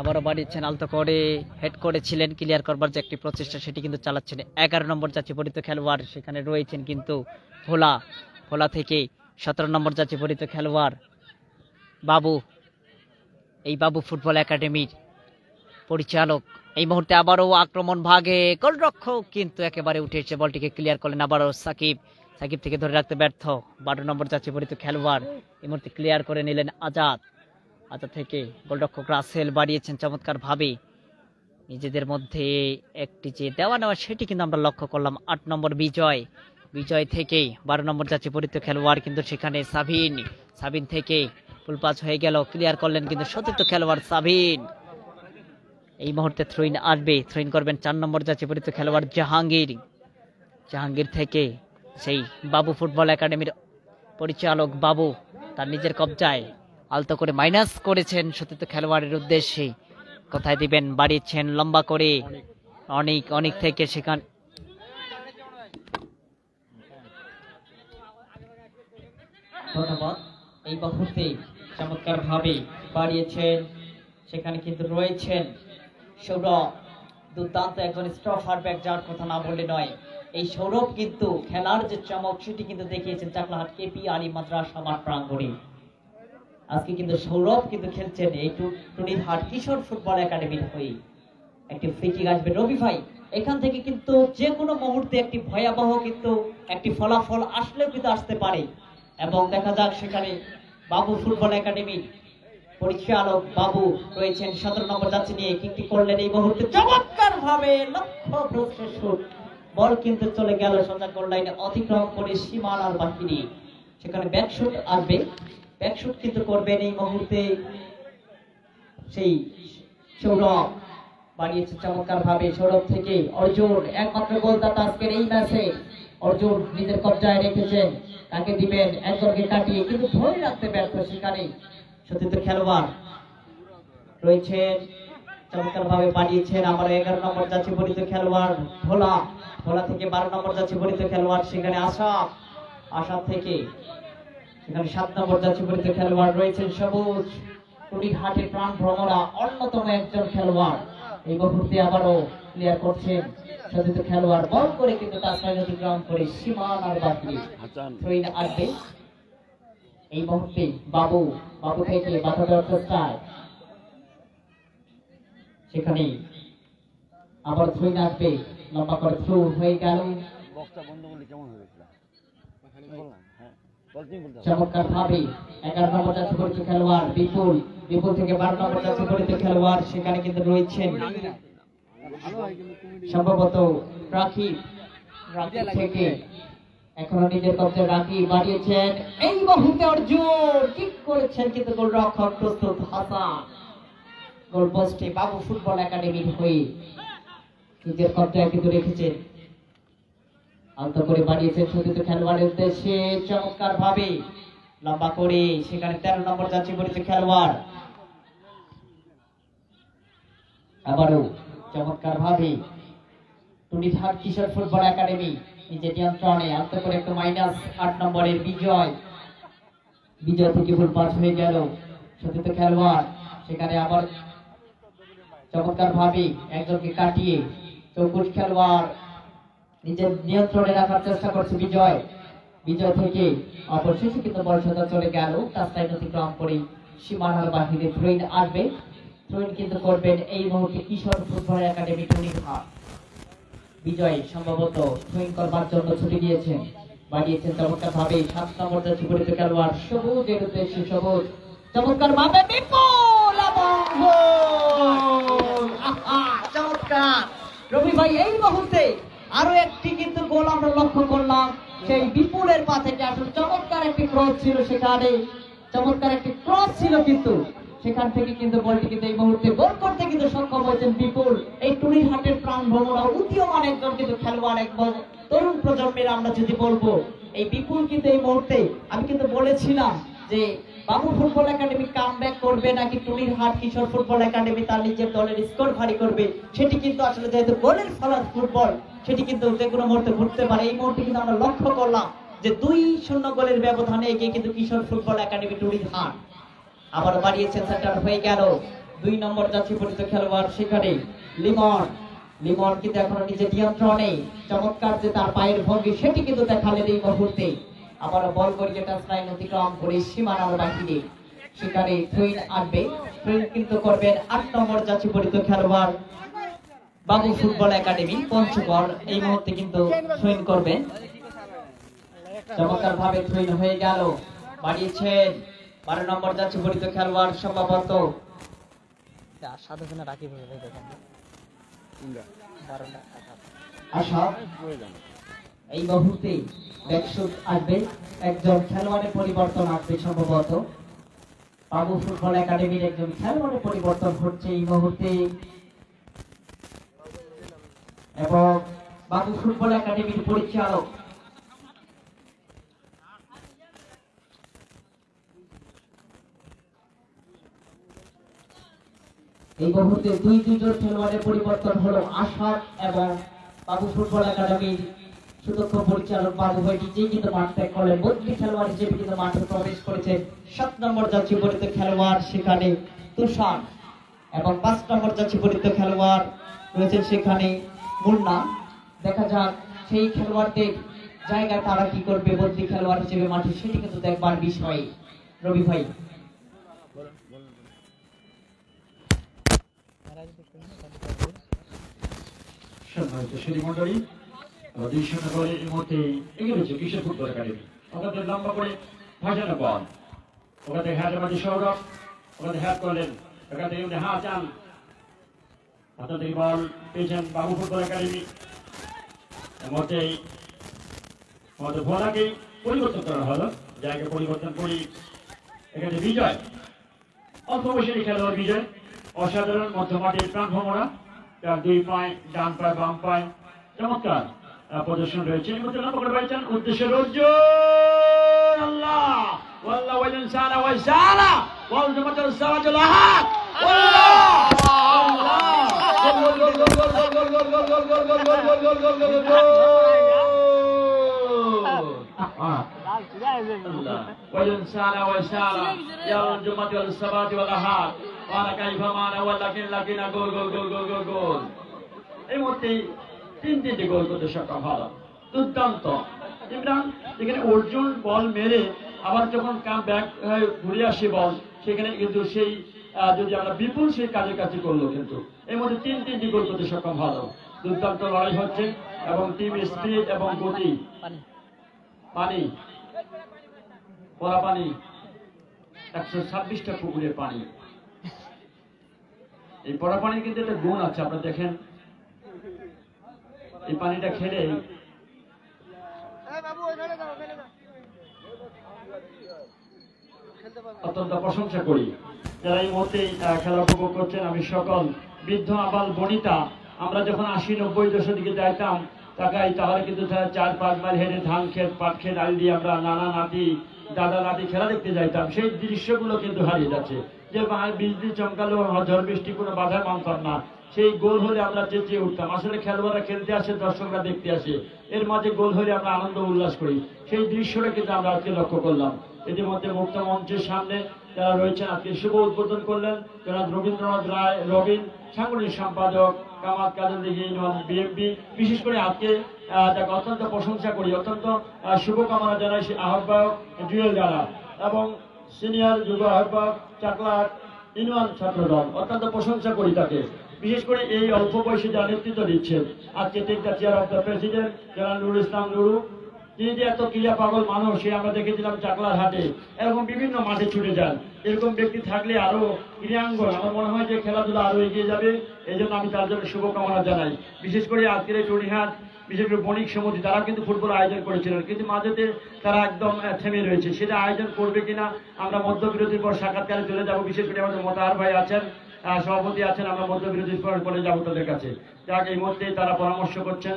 আবারও বাড়িয়েছেন আলতো করে, হেড করেছিলেন, ক্লিয়ার করবার যে একটি প্রচেষ্টা সেটি কিন্তু চালাচ্ছেন 11 নম্বর জাতীয় পরিচিত খেলোয়াড়, সেখানে রয়েছেন কিন্তু ভোলা থেকে 17 নম্বর জাতীয় পরিচিত খেলোয়াড় বাবু, এই বাবু ফুটবল একাডেমির পরিচালক, এই মুহূর্তে আবারও আক্রমণ ভাগে গোলরক্ষক কিন্তু একেবারে উঠে এসে বলটিকে ক্লিয়ার করলেন আবারও সাকিব থেকে ধরে রাখতে ব্যর্থ 12 নম্বর জাতীয় পরিচিত খেলোয়াড়, এই মুহূর্তে ক্লিয়ার করে নিলেন আজাদ থেকে গোলরক্ষক রাসেল বাড়িয়েছেন চমৎকার ভাবে, নিজেদের মধ্যে একটি যে দেওয়া নেওয়া সেটি কিন্তু আমরা লক্ষ্য করলাম। 8 নম্বর বিজয় থেকে 12 নম্বর জাতীয় পরিচিত খেলোয়াড়, কিন্তু সেখানে সাবিন থেকে ফুল পাস হয়ে গেল, ক্লিয়ার করলেন কিন্তু সতীর্থ খেলোয়াড় সাবিন, এই মুহূর্তে থ্রোইন আসবে, থ্রোইন করবেন 4 নম্বর জাতীয় পরিচিত খেলোয়াড় জাহাঙ্গীর থেকে সেই বাবু ফুটবল একাডেমির পরিচালক বাবু তার নিজের কবজায় আলতো করে মাইনাস করেছেন সতীর্থ খেলোয়াড়ের উদ্দেশ্যে, কোথায় দিবেন, বাড়িয়েছেন লম্বা করে অনেক থেকে, সেখানে ধন্যবাদ। এই মুহূর্তে চমৎকার ভাবে বাড়িয়েছেন, সেখানে কিন্তু রয়েছেন সৌরভ, দুর্দান্ত একজন স্টপার ব্যাক, যার কথা না বললে নয়। এই সৌরভ কিন্তু খেলার যে চমক সেটি কিন্তু দেখিয়েছেন চাকলাহাট কেপি আলী মাদ্রাসা মাঠ প্রাঙ্গণে। আজকে কিন্তু সৌরভ কিন্তু খেলছেন এই টুনিরহাট কিশোর ফুটবল একাডেমির হয়ে। একটি ফ্রি কিক আসবে রবি ভাই, এখান থেকে কিন্তু যে কোনো মুহূর্তে একটি ভয়াবহ কিন্তু একটি ফলাফল আসলেও কিন্তু আসতে পারে, এবং দেখা যাক সেখানে বাবু ফুটবল একাডেমির পরিচালক বাবু রয়েছেন 17 নম্বর যাচ্ছে নিয়ে কিকটি করলেন এই মুহূর্তে চমৎকার ভাবে লক্ষ্যভ্রষ্ট শুট, বল কিন্তু চলে গেল সোজা গোল লাইনে অতিক্রম করে সীমানার বাহিরে, সেখানে ব্যাক শুট আসবে, ব্যাক শুট কিন্তু করবেন এই মুহূর্তে সেই সৌরভ, বাড়িয়েছে চমৎকার ভাবে সৌরভ থেকে অর্জুন, একমাত্র গোলদাতা আজকের এই ম্যাচে, অর্জুন নিজের কবজায় রেখেছেন, তাকে দিবেন একজনকে কাটিয়ে, কিন্তু ধরে রাখতে ব্যর্থ, সেখানে সতীর্থ খেলোয়াড় রয়েছেন চমৎকার ভাবে বাড়িয়েছেন আবার 11 নম্বর জাতীয় পরিচিত খেলোয়াড় ভোলা থেকে 12 নম্বর জাতীয় পরিচিত খেলোয়াড়, সেখানে আশা থেকে সেখানে 7 নম্বর জাতীয় পরিচিত খেলোয়াড় রয়েছেন সবুজ, টুনিরহাটের প্রাণ ভ্রমরা অন্যতম একজন খেলোয়াড়, এই মুহূর্তে আবারও ক্লিয়ার করছেন সতীর্থ খেলোয়াড়, বল করে কিন্তু তার সাইড অতিক্রম করে সীমানার বাহিরে থ্রো ইন আসবে। এই মুহূর্তে বাবু থেকে বাধা দেওয়ার চেষ্টায়, সেখানে আবার থ্রো ইন আসবে, লম্বা করে থ্রো হয়ে গেল। চমৎকার ভাবে 11 নম্বর জাতীয় পরিচয় খেলোয়াড় বিপুল থেকে 12 নম্বর জাতীয় পরিচয় খেলোয়াড় সেখানে কিন্তু রয়েছেন সম্ভবত রাখি থেকে এখনো নিজের কবজায় রাখি বাড়িয়েছেন। এই মুহূর্তে অর্জুন কিক করেছেন কিন্তু গোলরক্ষক প্রস্তুত হাসান গোল পোস্টে বাবু ফুটবল একাডেমির হয়ে নিজের কবজায় কিন্তু রেখেছেন। আলতো করে বাড়িয়েছেন সতীর্থ খেলোয়াড়ের উদ্দেশ্যে, চমৎকার ভাবে লম্বা করে সেখানে 13 নম্বর জাতীয় পরিচয় খেলোয়াড় আবারও চমৎকার ভাবে টুনিরহাট কিশোর ফুটবল একাডেমি নিজের নিয়ন্ত্রণে আলতো করে একটা -8 নম্বরের বিজয় থেকে ফুল পাস হয়ে গেল সতীর্থ খেলোয়াড়, সেখানে আবার চমৎকার ভাবে একজনকে কাটিয়ে চৌকুশ খেলোয়াড় নিজের নিয়ন্ত্রণে রাখার চেষ্টা করছে বিজয় থেকে অবশেষে কিন্তু বল সোজা চলে গেল তার সাইড অতিক্রম করে সীমানার বাহিরে থ্রো ইন আসবে। থ্রো ইন কিন্তু করবেন এই মুহূর্তে কিশোর ফুটবল একাডেমি টুনিরহাট। বিজয় সম্ভবত থ্রো ইন করবার জন্য ছুটি দিয়েছেন, বাড়িয়েছেন চমৎকার ভাবে 7 নম্বর জাতীয় পরিচয় খেলোয়াড় সবুজের উদ্দেশ্যে, সবুজ চমৎকার ভাবে বিপুল এবং গোল। চমৎকার রবি ভাই, এই মুহূর্তে আরো একটি কিন্তু গোল আমরা লক্ষ্য করলাম সেই বিপুলের পা থেকে। আসলে চমৎকার একটি ক্রস ছিল সেখানে, কিন্তু সেখান থেকে কিন্তু বলটি কিন্তু এই মুহূর্তে গোল করতে কিন্তু সক্ষম হয়েছেন বিপুল। এই টুনিরহাটের প্রাণ ভ্রমরা উদীয়মান একজন কিন্তু খেলোয়াড়, একদম তরুণ প্রজন্মের আমরা যদি বলবো এই বিপুল কিন্তু এই মুহূর্তে, আমি কিন্তু বলেছিলাম যে বাবু ফুটবল একাডেমি কামব্যাক করবে নাকি টুনিরহাট কিশোর ফুটবল একাডেমি তার নিজের দলের স্কোর ভারী করবে, সেটি কিন্তু আসলে যেহেতু গোলের ফলাফল ফুটবল সেটি কিন্তু যে কোনো মুহূর্তে ঘটতে পারে। এই মুহূর্তে কিন্তু আমরা লক্ষ্য করলাম যে 2-0 গোলের ব্যবধানে এগিয়ে কিন্তু কিশোর ফুটবল একাডেমি টুনিরহাট। আবার বাড়িয়েছেন, সেন্টার হয়ে গেল 2 নম্বর জাতীয় পরিচয় খেলোয়াড় সেখানে লিমন কিন্তু এখনো নিজের নিয়ন্ত্রণে, চমৎকার যে তার পায়ের ভঙ্গি সেটি কিন্তু দেখালেন এই মুহূর্তে। আবার বল করিয়ে টাচ লাইন অতিক্রম করে সীমানার বাহিরে সেখানে থ্রো ইন আসবে। থ্রো ইন কিন্তু করবেন 8 নম্বর জাতীয় পরিচয় খেলোয়াড় বাবু ফুটবল একাডেমি পঞ্চগড়। এই মুহূর্তে কিন্তু থ্রো ইন করবেন, চমৎকার ভাবে থ্রো ইন হয়ে গেল। বাড়িয়েছেন 12 নম্বর জাতীয় পরিচয় খেলোয়াড় সম্ভবত আশা। এই মুহূর্তে ব্যাকশুট আসবে, একজন খেলোয়াড়ের পরিবর্তন আসবে সম্ভবত বাবু ফুটবল একাডেমির একজন খেলোয়াড়ের পরিবর্তন হচ্ছে এই মুহূর্তে, এবং বাবু ফুটবল একাডেমির পরিচালক এই মুহূর্তে দুজন খেলোয়াড়ের পরিবর্তন হলো আশাদ এবং বাবু ফুটবল একাডেমির সুদক্ষ পরিচালক বাবু ভাই নিজেই কিন্তু মাঠ ত্যাগ করলেন। বদলি খেলোয়াড় হিসেবে কিন্তু মাঠে প্রবেশ করেছেন 7 নম্বর জাতীয় পরিচয় খেলোয়াড় সেখানে তুষার, এবং 5 নম্বর জাতীয় পরিচয় খেলোয়াড় রয়েছেন সেখানে মুন্না। দেখা যাক সেই খেলোয়াড়দের জায়গায় তারা কি করবে বদলি খেলোয়াড় হিসেবে মাঠে, সেটি কিন্তু দেখবার বিষয়। রবি ভাই মন্ডলী 2-0 গোলে এই মুহূর্তে এগিয়ে রয়েছে কিশোর ফুটবল একাডেমি। ওখানে লম্বা করে ভাসানো বল, ওখানে হ্যাট মাঝে সৌরভ, ওখানে হ্যাট করলেন, ওখান থেকে চান হাতে থেকে বল পেয়েছেন বাবু ফুটবল একাডেমি। এর মধ্যে আমাদের ভোলাকে পরিবর্তন করা হলো, জায়গা পরিবর্তন করি এখানে বিজয়, অল্প বয়সের খেলোয়াড় বিজয়, অসাধারণ মধ্যমাঠের প্রাণ ভ্রমরা, তার 2 পায়ে ডান পায়ে বাম পায়ে চমৎকার প্রদর্শন রয়েছে। এই মধ্যে লম্বা করে পাইছেন উদ্দেশ্যে রজ্জুল আল্লাহ ওয়াল্লাহ ওয়াজন সালা ওয়া সালা ওয়াল জামাতুল সাওয়াতুল আহাদ ওয়াজন সালা ওয়া সালা ইয়া জামাতুল সাওয়াতুল আহাদ গোল গোল গোল গোল গোল গোল। এই মুহূর্তে তিনটি গোল করতে সক্ষম হলো, দুর্দান্ত। ইমরান যেখানে অর্জুন বল মেরে আবার যখন কাম ব্যাক ঘুরে আসে বল, সেখানে কিন্তু সেই যদি আমরা বিপুল সেই কাজের কাছে করলো, কিন্তু এর মধ্যে তিনটি গোল করতে সক্ষম হলো। দুর্দান্ত লড়াই হচ্ছে এবং টিম স্পিরিট এবং গতি। পানি পরা পানি 126টা পুকুরের পানি। এই পরা পানির কিন্তু একটা গুণ আছে, আপনারা দেখেন এই পানিটা খেলে অত্যন্ত প্রশংসা করি যারা এই মুহূর্তে খেলা উপভোগ করছেন। আমি সকল বৃদ্ধ আবাল বনিতা, আমরা যখন 80-90 দশকের দিকে যাইতাম তাহলে কিন্তু 4-5 মাইল হেঁটে ধান ক্ষেত পাট ক্ষেত আল দিয়ে আমরা নানা নাতি দাদা নাতি খেলা দেখতে যাইতাম। সেই দৃশ্যগুলো কিন্তু হারিয়ে যাচ্ছে। যে বিজলি চমকালো, ঝড় বৃষ্টি কোনো বাধা মানতাম না, সেই গোল হলে আমরা চেঁচিয়ে উঠতাম। আসলে খেলোয়াড়রা খেলতে আসে, দর্শকরা দেখতে আসে, এর মাঝে গোল হলে আমরা আনন্দ উল্লাস করি। সেই দৃশ্যটা কিন্তু আমরা আজকে লক্ষ্য করলাম। ইতিমধ্যে মুক্ত মঞ্চের সামনে যারা রয়েছেন আজকে শুভ উদ্বোধন করলেন যারা রবীন্দ্রনাথ রায় রবিন, সাংগঠনিক সম্পাদক কামাল কাদের বিএমপি। বিশেষ করে আজকে তাকে অত্যন্ত প্রশংসা করি, অত্যন্ত শুভকামনা জানাই আহ্বায়ক জুয়েল যারা এবং সিনিয়র যুব আহ্বায়ক চাকলা ইউনিয়ন ছাত্র দল, অত্যন্ত প্রশংসা করি তাকে। বিশেষ করে এই অল্প বয়সে যারা নেতৃত্ব দিচ্ছেন আজকে take the chair of the president যারা নুরুল ইসলাম নুরু, তিনি যে এত ক্রীড়া পাগল মানুষ, সে আমরা দেখেছিলাম চাকলার হাটে, এরকম বিভিন্ন মাঠে ছুটে যান। এরকম ব্যক্তি থাকলে আরো ক্রীড়াঙ্গন আমার মনে হয় যে খেলাধুলা আরো এগিয়ে যাবে। এই জন্য আমি তার জন্য শুভকামনা জানাই। বিশেষ করে আজকের এই টুর্নিহাট, বিশেষ করে বণিক সমিতি, তারা কিন্তু ফুটবল আয়োজন করেছিলেন, কিন্তু মাঝেতে তারা একদম থেমে রয়েছে। সেটা আয়োজন করবে কিনা আমরা মধ্যবিরতির পর সাক্ষাৎকারে চলে যাব। বিশেষ করে আমাদের মোতাহার ভাই আছেন, সভাপতি আছেন, আমরা মধ্যবিরতির পর করে যাবো তাদের কাছে। যাক, এই মধ্যে তারা পরামর্শ করছেন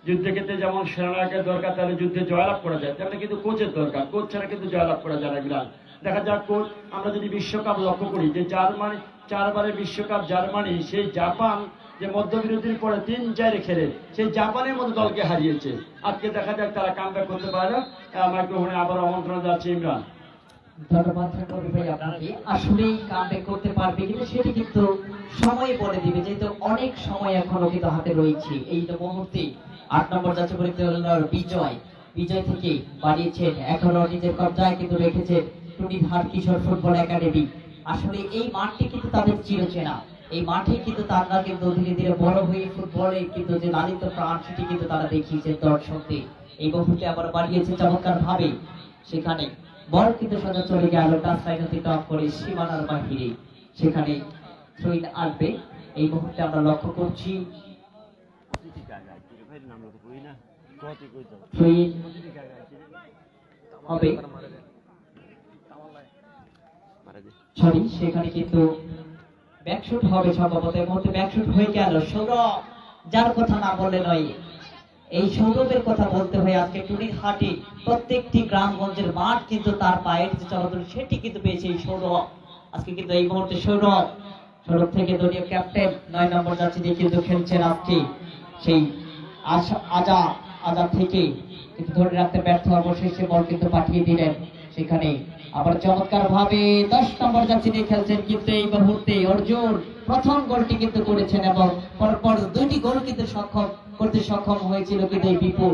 যুদ্ধের ক্ষেত্রে যেমন সেনানায়কের দরকার, তাহলে যুদ্ধে জয়লাভ করা যায়, তেমনি কিন্তু কোচের দরকার। কোচ ছাড়া কিন্তু জয়লাভ করা যায় না। বিরাট দেখা যাক কোচ। আমরা যদি বিশ্বকাপ লক্ষ্য করি যে জার্মানি 4 বারের বিশ্বকাপ জার্মানি, সেই জাপান যে মধ্যবিরতির পরে 3-4 খেলে সেই জাপানের মতো দলকে হারিয়েছে। আজকে দেখা যাক তারা কামব্যাক করতে পারে না। মাইক্রোফোনে আবার আমন্ত্রণ যাচ্ছে ইমরান। ধন্যবাদ ভাই আপনাকে। আসলেই কামব্যাক করতে পারবে কিন্তু সেটি কিন্তু সময় বলে দিবে, যেহেতু অনেক সময় এখনো কিন্তু হাতে রয়েছে। এই তো মুহূর্তে 8 নম্বর যাচ্ছে বিজয় থেকে বাড়িয়েছেন, এখনো নিজের কবজায় কিন্তু রেখেছেন টুনিরহাট কিশোর ফুটবল একাডেমি। আসলে এই মাঠটি কিন্তু তাদের চিরচেনা, এই মাঠে কিন্তু তারা কিন্তু ধীরে ধীরে বড় হয়ে ফুটবলে কিন্তু যে লালিত প্রাণ সেটি কিন্তু তারা দেখিয়েছে দর্শকদের। এই মুহূর্তে আবার বাড়িয়েছে চমৎকার ভাবে, সেখানে বল কিন্তু সোজা চলে গেল টাচ লাইন টপ করে সীমানার বাহিরে, সেখানে থ্রোইন আসবে। এই মুহূর্তে আমরা লক্ষ্য করছি হবে সরি, সেখানে কিন্তু ব্যাকশুট হবে সম্ভবত। এই মুহূর্তে ব্যাকশুট হয়ে গেল। সৌরভ, যার কথা না বললে নয়, এই সৌরভের কথা বলতে হয়। আজকে টুনিরহাটে প্রত্যেকটি গ্রামগঞ্জের মাঠ কিন্তু তার পায়ের যে চলাচল সেটি কিন্তু পেয়েছে এই সৌরভ। আজকে কিন্তু এই মুহূর্তে সৌরভ থেকে দলীয় ক্যাপ্টেন 9 নম্বর যাচ্ছে যে কিন্তু খেলছেন আজকে সেই আজাদ থেকে কিন্তু ধরে রাখতে ব্যর্থ, অবশেষে বল কিন্তু পাঠিয়ে দিলেন সেখানে। আবার চমৎকার ভাবে 10 নম্বর যাচ্ছে দিয়ে খেলছেন, কিন্তু এই মুহূর্তে অর্জুন প্রথম গোলটি কিন্তু করেছেন এবং পরপর 2টি গোল কিন্তু করতে সক্ষম হয়েছিল কিন্তু এই বিপুল।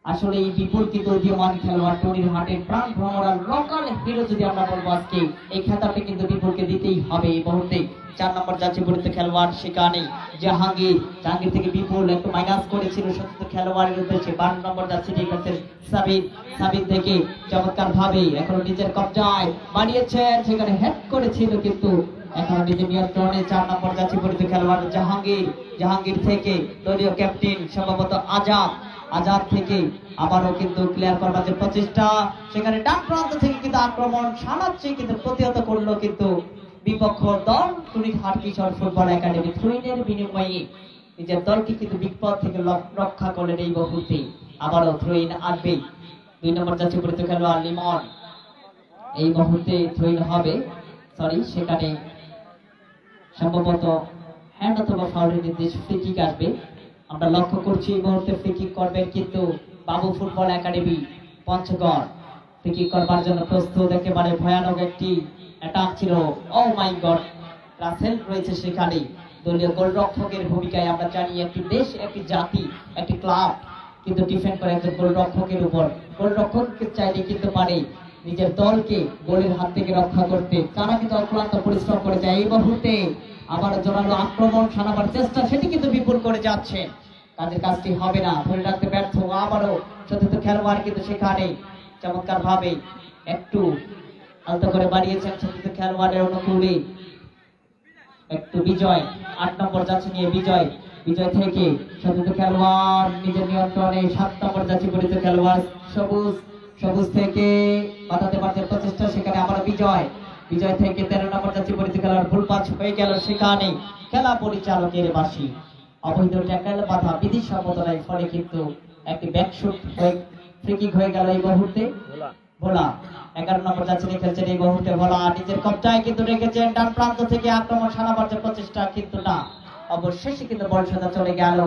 আসলে এই বিপুল কিন্তু উদীয়মান খেলোয়াড়, টুনিরহাটের প্রাণ ভ্রমরা লোকাল হিরো যদি আমরা বলবো, আজকে এই খেতাবটি কিন্তু বিপুলকে দিতেই হবে। এই মুহূর্তে 4 নম্বর যাচ্ছে পরিচিত খেলোয়াড়, সেখানে জাহাঙ্গীর থেকে বিপুল একটু মাইনাস করেছিল সত্য খেলোয়াড়ের উদ্দেশ্যে। 12 নম্বর যাচ্ছে ঠিক আছে সাবিন থেকে চমৎকার ভাবে এখনো নিজের কবজায় বানিয়েছেন, সেখানে হেড করেছিল কিন্তু এখনো নিজের নিয়ন্ত্রণে। 4 নম্বর যাচ্ছে পরিচিত খেলোয়াড় জাহাঙ্গীর থেকে দলীয় ক্যাপ্টেন সম্ভবত আজাদ থেকে আবারও কিন্তু ক্লিয়ার করবার যে প্রচেষ্টা, সেখানে ডান প্রান্ত থেকে কিন্তু আক্রমণ সানাচ্ছে, কিন্তু প্রতিহত করলো কিন্তু বিপক্ষ দল টুনিরহাট কিশোর ফুটবল একাডেমি। থ্রোইনের বিনিময়ে নিজের দলকে কিন্তু বিপদ থেকে রক্ষা করলেন। এই মুহূর্তে আবারও থ্রোইন আসবে। 2 নম্বর যাচ্ছে পরিচিত খেলোয়াড় লিমন। এই মুহূর্তে থ্রোইন হবে, সেখানে সম্ভবত হ্যান্ড অথবা ফাউলের নির্দেশ, ফ্রি কিক আসবে। আমরা লক্ষ্য করছি এই মুহূর্তে ফ্রি কিক করবেন কিন্তু বাবু football academy Panchagarh. Free kick করবার জন্য প্রস্তুত। একেবারে ভয়ানক একটি অ্যাটাক ছিল। ও মাই গড, রাসেল রয়েছে সেখানে দলীয় গোলরক্ষকের ভূমিকায়। আমরা জানি একটি দেশ, একটি জাতি, একটি ক্লাব কিন্তু ডিফেন্ড করে একজন গোলরক্ষকের উপর। গোলরক্ষককে চাইলে কিন্তু পারে নিজের দলকে গোলের হাত থেকে রক্ষা করতে। তারা কিন্তু অক্লান্ত পরিশ্রম করে যায়। এই মুহূর্তে আবার জোরালো আক্রমণ সানাবার চেষ্টা, সেটি কিন্তু বিপুল করে যাচ্ছে। তাদের কাজটি হবে না, ধরে রাখতে ব্যর্থ। আবারও সতীর্থ খেলোয়াড় কিন্তু সেখানে চমৎকার ভাবে একটু আলতো করে বাড়িয়েছেন সতীর্থ খেলোয়াড়ের অনুকূলে। একটু বিজয় 8 নম্বর যাচ্ছে নিয়ে বিজয় থেকে সতীর্থ খেলোয়াড় নিজের নিয়ন্ত্রণে 7 নম্বর যাচ্ছে পরিচিত খেলোয়াড় সবুজ থেকে বাঁধাতে পারছে প্রচেষ্টা, সেখানে আবার বিজয় থেকে 13 নম্বর যাচ্ছে পরিচিত খেলোয়াড় ভুল পাস হয়ে গেল। সেখানে খেলা পরিচালকের বাঁশি, অবৈধ ট্যাকল বাধা বিধিসম্মত নয়, ফলে কিন্তু একটি ব্যাকশুট হয়ে ফ্রি কিক হয়ে গেল। এই মুহূর্তে ভোলা 11 নম্বর যাচ্ছে খেলছেন এই মুহূর্তে ভোলা নিজের কবজায় কিন্তু রেখেছেন। ডান প্রান্ত থেকে আক্রমণ সারাবার প্রচেষ্টা কিন্তু না, অবশেষে কিন্তু বল সোজা চলে গেল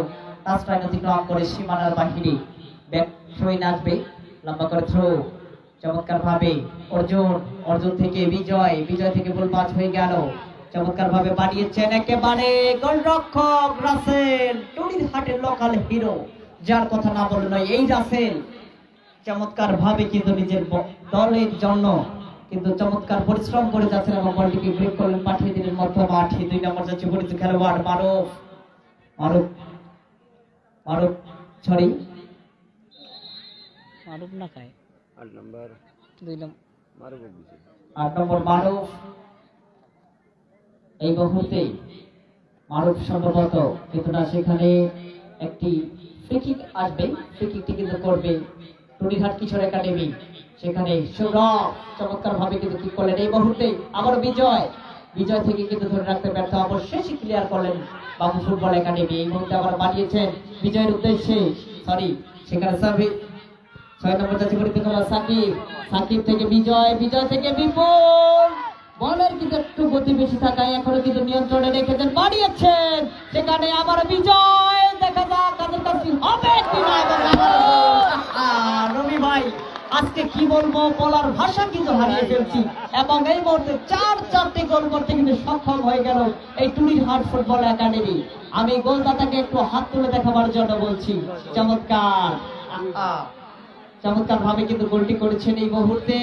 টাচলাইন অতিক্রম করে সীমানার বাহিরে। ব্যাক থ্রো আসবে, লম্বা করে থ্রো, চমৎকার ভাবে অর্জুন থেকে বিজয় থেকে বল পাস হয়ে গেল। চমৎকার ভাবে বাড়িয়েছেন একেবারে গোলরক্ষক রাসেল, টুনির হাটের লোকাল হিরো, যার কথা না বলে নয়। এই রাসেল চমৎকার ভাবে কিন্তু নিজের দলের জন্য কিন্তু চমৎকার পরিশ্রম করে যাচ্ছেন এবং বলটিকে ব্রেক করলেন, পাঠিয়ে দিলেন মধ্য মাঠে। 2 নম্বর যাচ্ছে পরিচিত খেলোয়াড় মারুফ না খায় 8 নম্বর মারুফ। এই মুহূর্তে মারুফ সম্ভবত কিন্তু না, সেখানে একটি ফ্রি কিক আসবে। ফ্রি কিকটি কিন্তু করবে টুনিঘাট কিশোর একাডেমি। সেখানে সৌরভ চমৎকার ভাবে কিন্তু কি করলেন। এই মুহূর্তে আবার বিজয় থেকে কিন্তু ধরে রাখতে ব্যর্থ, অবশেষে ক্লিয়ার করলেন বাবু ফুটবল একাডেমি। এই মুহূর্তে আবার বাড়িয়েছেন বিজয়ের উদ্দেশ্যে, সেখানে সার্ভিস 6 নম্বর যাচ্ছে পরিচিত সাকিব থেকে বিজয় থেকে বিপুল। বলের কিন্তু একটু গতি বেশি থাকায় এখনো কিন্তু নিয়ন্ত্রণে রেখেছেন, বাড়িয়েছেন। সেখানে আবার বিজয়, দেখা যাক কাদের কাছে হবে কিনা। রবি ভাই, আজকে কি বলবো, বলার ভাষা কিন্তু হারিয়ে ফেলছি। এবং এই মুহূর্তে 4টি গোল করতে কিন্তু সক্ষম হয়ে গেল এই টুনির হাট ফুটবল একাডেমি। আমি গোলদাতাকে একটু হাত তুলে দেখাবার জন্য বলছি। চমৎকার ভাবে কিন্তু গোলটি করেছেন এই মুহূর্তে।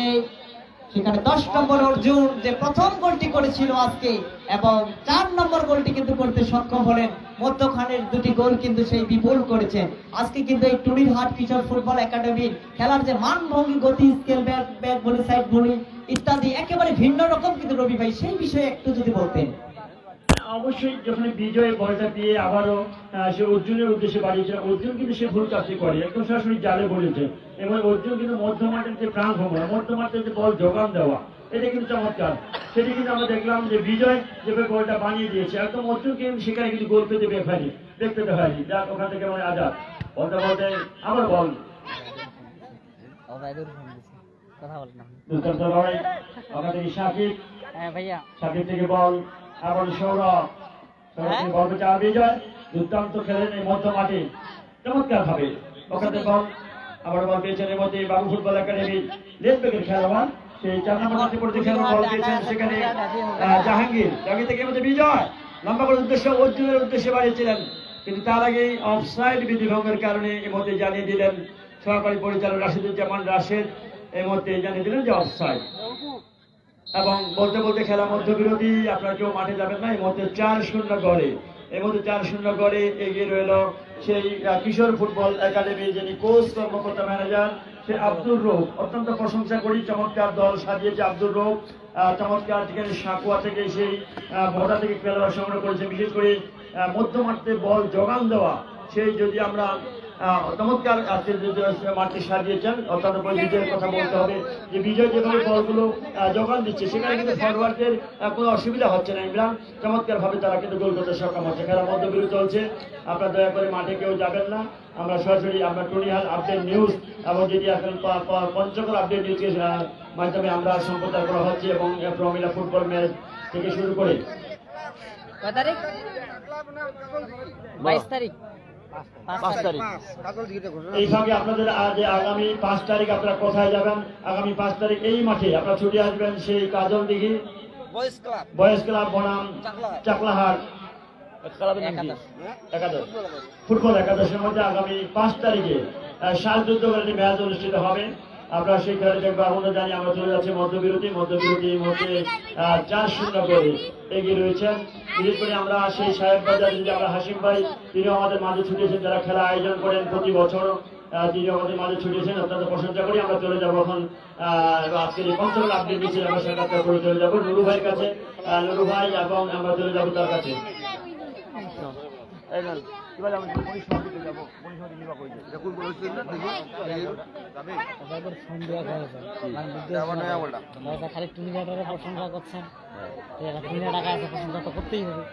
সেখানে 10 নম্বর অর্জুন যে প্রথম গোলটি করেছিল আজকে, এবং 4 নম্বর গোলটি কিন্তু করতে সক্ষম হলেন মধ্যখানের 2টি গোল কিন্তু সেই বিপুল করেছেন। আজকে কিন্তু এই টুনির হাট কিশোর ফুটবল একাডেমির খেলার যে মানভঙ্গি, গতি, স্কেল, ব্যাক বলি, সাইড বলি ইত্যাদি একেবারে ভিন্ন রকম কিন্তু রবি ভাই সেই বিষয়ে একটু যদি বলতেন। অবশ্যই যখন বিজয় বলটা দিয়ে আবারও সে অর্জুনের উদ্দেশ্যে বাড়িয়েছে, অর্জুন কিন্তু সে ভুল কাজটি করে, একদম সরাসরি জালে বলেছে। এবং অর্জুন কিন্তু মধ্যমাঠের যে প্রাণ ভ্রমণ, মধ্যমাঠের যে বল যোগান দেওয়া, এটা কিন্তু চমৎকার। সেটি কিন্তু আমরা দেখলাম যে বিজয় যেভাবে গোলটা বানিয়ে দিয়েছে, একদম অর্জুনকে সেখানে কিন্তু গোল পেতে হয়নি, দেখতে হয়নি। যাক, ওখান থেকে মানে আজাদ বলতে আবার বল দুর্দান্ত লড়াই। ওখান থেকে সাকিব থেকে বল, আবার সৌরভ বল পেয়েছে বিজয়, দুর্দান্ত খেলেন এই মধ্য মাঠে চমৎকার ভাবে। ওখান থেকে বল, আবার বল পেয়েছেন এর মধ্যে বাবু ফুটবল একাডেমির লেফট ব্যাকের খেলোয়াড়, সেই 4 নম্বর যাচ্ছে পড়তে খেলোয়াড় বল পেয়েছেন সেখানে জাহাঙ্গীর থেকে এর মধ্যে বিজয় লম্বা করে অর্জুনের উদ্দেশ্যে বাড়িয়েছিলেন, কিন্তু তার আগেই অফসাইড বিধিভঙ্গের কারণে এর মধ্যে জানিয়ে দিলেন সহকারী পরিচালক রাশিদুজ্জামান রাশেদ, এর মধ্যে জানিয়ে দিলেন যে অফসাইড। এবং বলতে খেলা মধ্যবিরতি, আপনারা কেউ মাঠে যাবেন না। এর মধ্যে 4-0 গড়ে, এর মধ্যে 4-0 গড়ে এগিয়ে রইল সেই কিশোর ফুটবল একাডেমি যিনি কোচ, কর্মকর্তা, ম্যানেজার, সে আব্দুর রৌফ। অত্যন্ত প্রশংসা করি, চমৎকার দল সাজিয়েছে আব্দুর রৌফ। চমৎকার যেখানে সাকুয়া থেকে সেই ভোটা থেকে খেলোয়াড় সংগ্রহ করেছে, বিশেষ করে মধ্যমাঠে বল যোগান দেওয়া, সেই যদি আমরা চমৎকার আজকে মাঠটি সাজিয়েছেন। অর্থাৎ বিজয়ের কথা বলতে হবে যে বিজয় যেভাবে বলগুলো যোগান দিচ্ছে, সেখানে কিন্তু ফরওয়ার্ডের কোনো অসুবিধা হচ্ছে না। ইমরান চমৎকার ভাবে তারা কিন্তু গোল করতে সক্ষম হচ্ছে। খেলার মধ্যবিরতি চলছে, আপনারা দয়া করে মাঠে কেউ যাবেন না। আমরা সরাসরি আমরা টুনিহাল আপডেট নিউজ এবং যেটি এখন পঞ্চগড় আপডেট নিউজের মাধ্যমে আমরা সম্প্রচার করা হচ্ছে, এবং প্রমিলা ফুটবল ম্যাচ থেকে শুরু করে 5 তারিখ এইভাবে আপনাদের আগামী 5 তারিখ আপনারা কোথায় যাবেন? আগামী 5 তারিখ এই মাঠে আপনারা ছুটে আসবেন সেই কাজল দিঘি বয়েজ ক্লাব বনাম চাকলাহাট ক্লাবের নাম কি? একাদশ ফুটবল একাদশের মধ্যে আগামী 5 তারিখে শালযুদ্ধ করে ম্যাচ অনুষ্ঠিত হবে। আমরা সেই খেলা দেখবো। আমরা জানি আমরা চলে যাচ্ছি মধ্যবিরতি মধ্যে 4-0 করে এগিয়ে রয়েছেন। বিশেষ করে আমরা সেই সাহেব বাজার যদি আমরা হাসিম ভাই তিনি আমাদের মাঝে ছুটেছেন, যারা খেলা আয়োজন করেন প্রতি বছর, তিনি আমাদের মাঝে ছুটেছেন, অত্যন্ত প্রশংসা করি। আমরা চলে যাবো এখন আজকের এই পঞ্চম আপডেট দিচ্ছি আমরা সাক্ষাৎকার করে চলে যাবো নুরু ভাইয়ের কাছে। নুরু ভাই এবং আমরা চলে যাবো তার কাছে। খালি টুনি ঘাটের প্রশংসা করছেন, টুনি টাকা আছে, প্রশংসা তো করতেই হবে।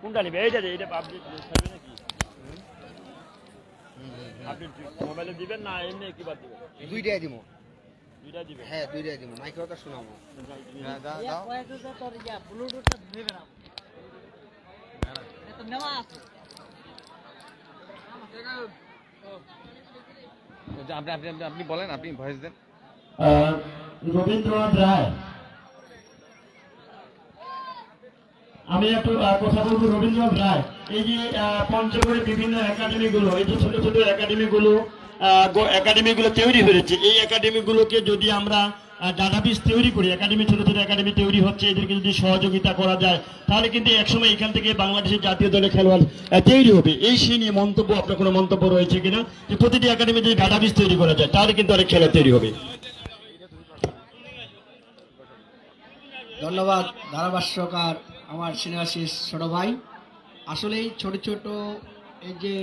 কোনটা নিবে? এইটা আপডেট ছাড়বে নাকি? আপনি মোবাইলে দিবেন না এমনি কি বাদ দিবেন? দুইটাই দিব। দুইটা দিবেন? হ্যাঁ দুইটাই দিব। মাইক্রোটা শোনাবো। ব্লুটুথটা দেবে না, এটা নেওয়া আছে। আপনি বলেন, আপনি ভয়েস দেন। রবীন্দ্রনাথ রায়, আমি একটু কথা বলবো। রবীন্দ্রনাথ রায়, এই যে পঞ্চগড়ে বিভিন্ন একাডেমি গুলো, এই যে ছোট ছোট একাডেমি গুলো তৈরি হয়েছে, এই একাডেমি গুলোকে যদি আমরা ডাটাবেস তৈরি করি, একাডেমি ছোট ছোট একাডেমি তৈরি হচ্ছে, এদেরকে যদি সহযোগিতা করা যায় তাহলে কিন্তু একসময় এখান থেকে বাংলাদেশের জাতীয় দলের খেলোয়াড় তৈরি হবে। এই সেই নিয়ে মন্তব্য, আপনার কোনো মন্তব্য রয়েছে কিনা যে প্রতিটি একাডেমি যদি ডাটাবেস তৈরি করা যায় তাহলে কিন্তু অনেক খেলা তৈরি হবে? ধন্যবাদ ধারাভাষ্যকার আমার স্নেহাশিস ছোট ভাই। আসলেই ছোট ছোট এই যে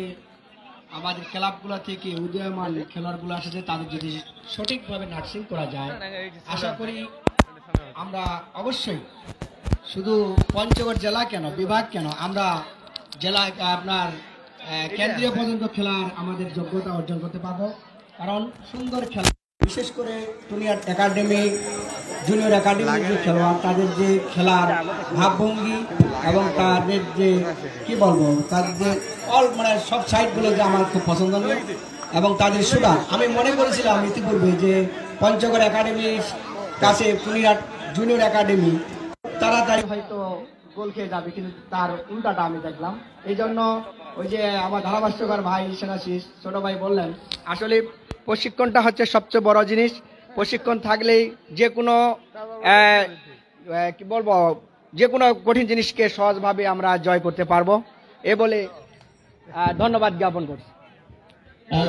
আমাদের ক্লাবগুলো থেকে উদীয়মান খেলোয়াড়গুলো আসছে, তাদের যদি সঠিকভাবে নার্সিং করা যায়, আশা করি আমরা অবশ্যই শুধু পঞ্চগড় জেলা কেন, বিভাগ কেন, আমরা জেলা আপনার কেন্দ্রীয় পর্যন্ত খেলার আমাদের যোগ্যতা অর্জন করতে পারবো। কারণ সুন্দর খেলা, বিশেষ করে জুনিয়র একাডেমি, জুনিয়র একাডেমির যে খেলোয়াড়, তাদের যে খেলার ভাবভঙ্গি এবং তাদের যে কি বলবো, তাদের যে মানে সব সাইডগুলো যে আমার খুব পছন্দনীয় এবং তাদের সুদান। আমি মনে করেছিলাম ইতিপূর্বে যে পঞ্চগড় একাডেমির কাছে পুনিরহাট জুনিয়র একাডেমি তাড়াতাড়ি হয়তো গোল খেয়ে যাবে, কিন্তু তার উল্টাটা আমি দেখলাম। এই জন্য ওই যে আমার ধারাভাষ্যকার ভাই সেনাশিস ছোট ভাই বললেন, আসলে প্রশিক্ষণটা হচ্ছে সবচেয়ে বড় জিনিস। প্রশিক্ষণ থাকলেই যে কোনো কি বলবো, যে কোনো কঠিন জিনিসকে সহজভাবে আমরা জয় করতে পারবো। এ বলে ধন্যবাদ জ্ঞাপন করছি।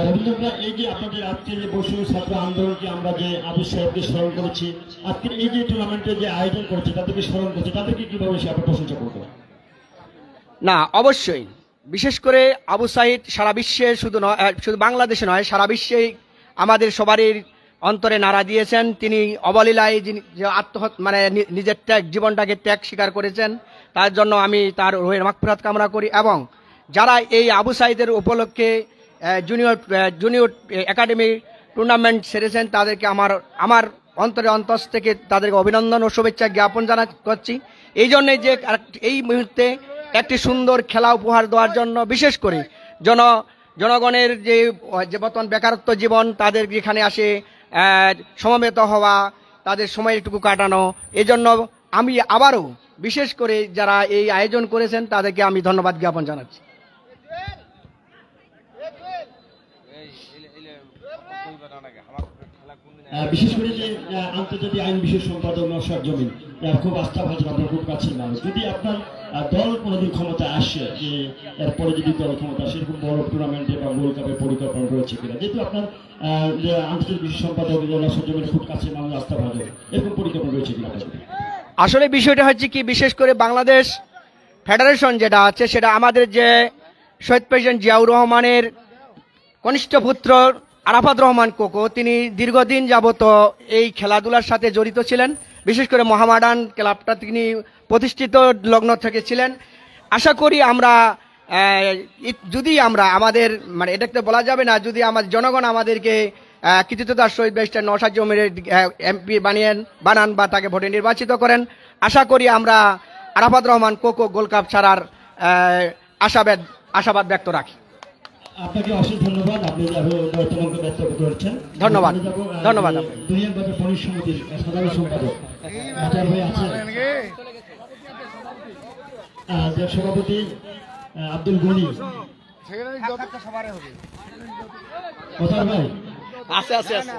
রবীন্দ্রনাথ, এই যে আপনাদের আজকের যে বৈষম্য ছাত্র আন্দোলনকে আমরা যে আবু সাহেবকে স্মরণ করেছি, আজকের এই যে টুর্নামেন্টের যে আয়োজন করেছে তাদেরকে স্মরণ করছে, তাদেরকে কিভাবে আপনার প্রশংসা করবেন? না, অবশ্যই বিশেষ করে আবু সাইদ সারা বিশ্বে শুধু বাংলাদেশে নয়, সারা বিশ্বেই আমাদের সবারই অন্তরে নাড়া দিয়েছেন। তিনি অবলীলায় যে মানে নিজের জীবনটাকে ত্যাগ স্বীকার করেছেন, তার জন্য আমি তার রুহের মাগফিরাত কামনা করি। এবং যারা এই আবু সাইদের উপলক্ষে জুনিয়র একাডেমি টুর্নামেন্ট সেরেছেন, তাদেরকে আমার অন্তস্থ থেকে তাদেরকে অভিনন্দন ও শুভেচ্ছা জ্ঞাপন করছি। এই জন্যে যে এই মুহূর্তে একটি সুন্দর খেলা উপহার দেওয়ার জন্য, বিশেষ করে জনগণের যে বর্তমান বেকারত্ব জীবন, তাদের এখানে আসে সমবেত হওয়া, তাদের সময় একটু কাটানো, এজন্য আমি আবারও বিশেষ করে যারা এই আয়োজন করেছেন তাদেরকে আমি ধন্যবাদ জ্ঞাপন জানাচ্ছি। বিশেষ করে যে আন্তর্জাতিক আইন বিশেষ সম্পাদক নওশাদ জমিন খুব আস্থাভাজন, আপনার খুব কাছের মানুষ। যদি আপনার দল কোনোদিন ক্ষমতা আসে, যে এরপরে যদি দল ক্ষমতা আসে, এরকম বড় টুর্নামেন্টে বা গোল্ড কাপের পরিকল্পনা রয়েছে কিনা? যেহেতু আপনার আন্তর্জাতিক বিশেষ সম্পাদক নওশাদ জমিন খুব কাছের মানুষ, আস্থাভাজন, এরকম পরিকল্পনা রয়েছে কিনা? আসলে বিষয়টা হচ্ছে কি, বিশেষ করে বাংলাদেশ ফেডারেশন যেটা আছে, সেটা আমাদের যে শহীদ প্রেসিডেন্ট জিয়াউর রহমানের কনিষ্ঠ পুত্র আরাফাত রহমান কোকো, তিনি দীর্ঘদিন যাবত এই খেলাধুলার সাথে জড়িত ছিলেন। বিশেষ করে মোহামেডান ক্লাবটা তিনি প্রতিষ্ঠিত লগ্ন থেকে ছিলেন। আশা করি আমরা যদি আমরা আমাদের মানে এটাকে বলা যাবে না, যদি আমার জনগণ আমাদেরকে কৃতিত্ব দাস শহীদ ব্যারিস্টার নওশাদ জমিরের এমপি বানান বা তাকে ভোটে নির্বাচিত করেন। আশা করি আমরা Arafat Rahman cocoa gold cup ছাড়ার আশাবাদ ব্যক্ত রাখি। আপনাকে অশেষ ধন্যবাদ, আপনি তোমাকে ব্যস্ত করছেন। ধন্যবাদ ধন্যবাদ। দুনিয়ার বাজার বণিক সমিতির সাধারণ সম্পাদক আচার ভাই আছেন, সভাপতি আব্দুল গনি কোথায় ভাই আছে আছে আছে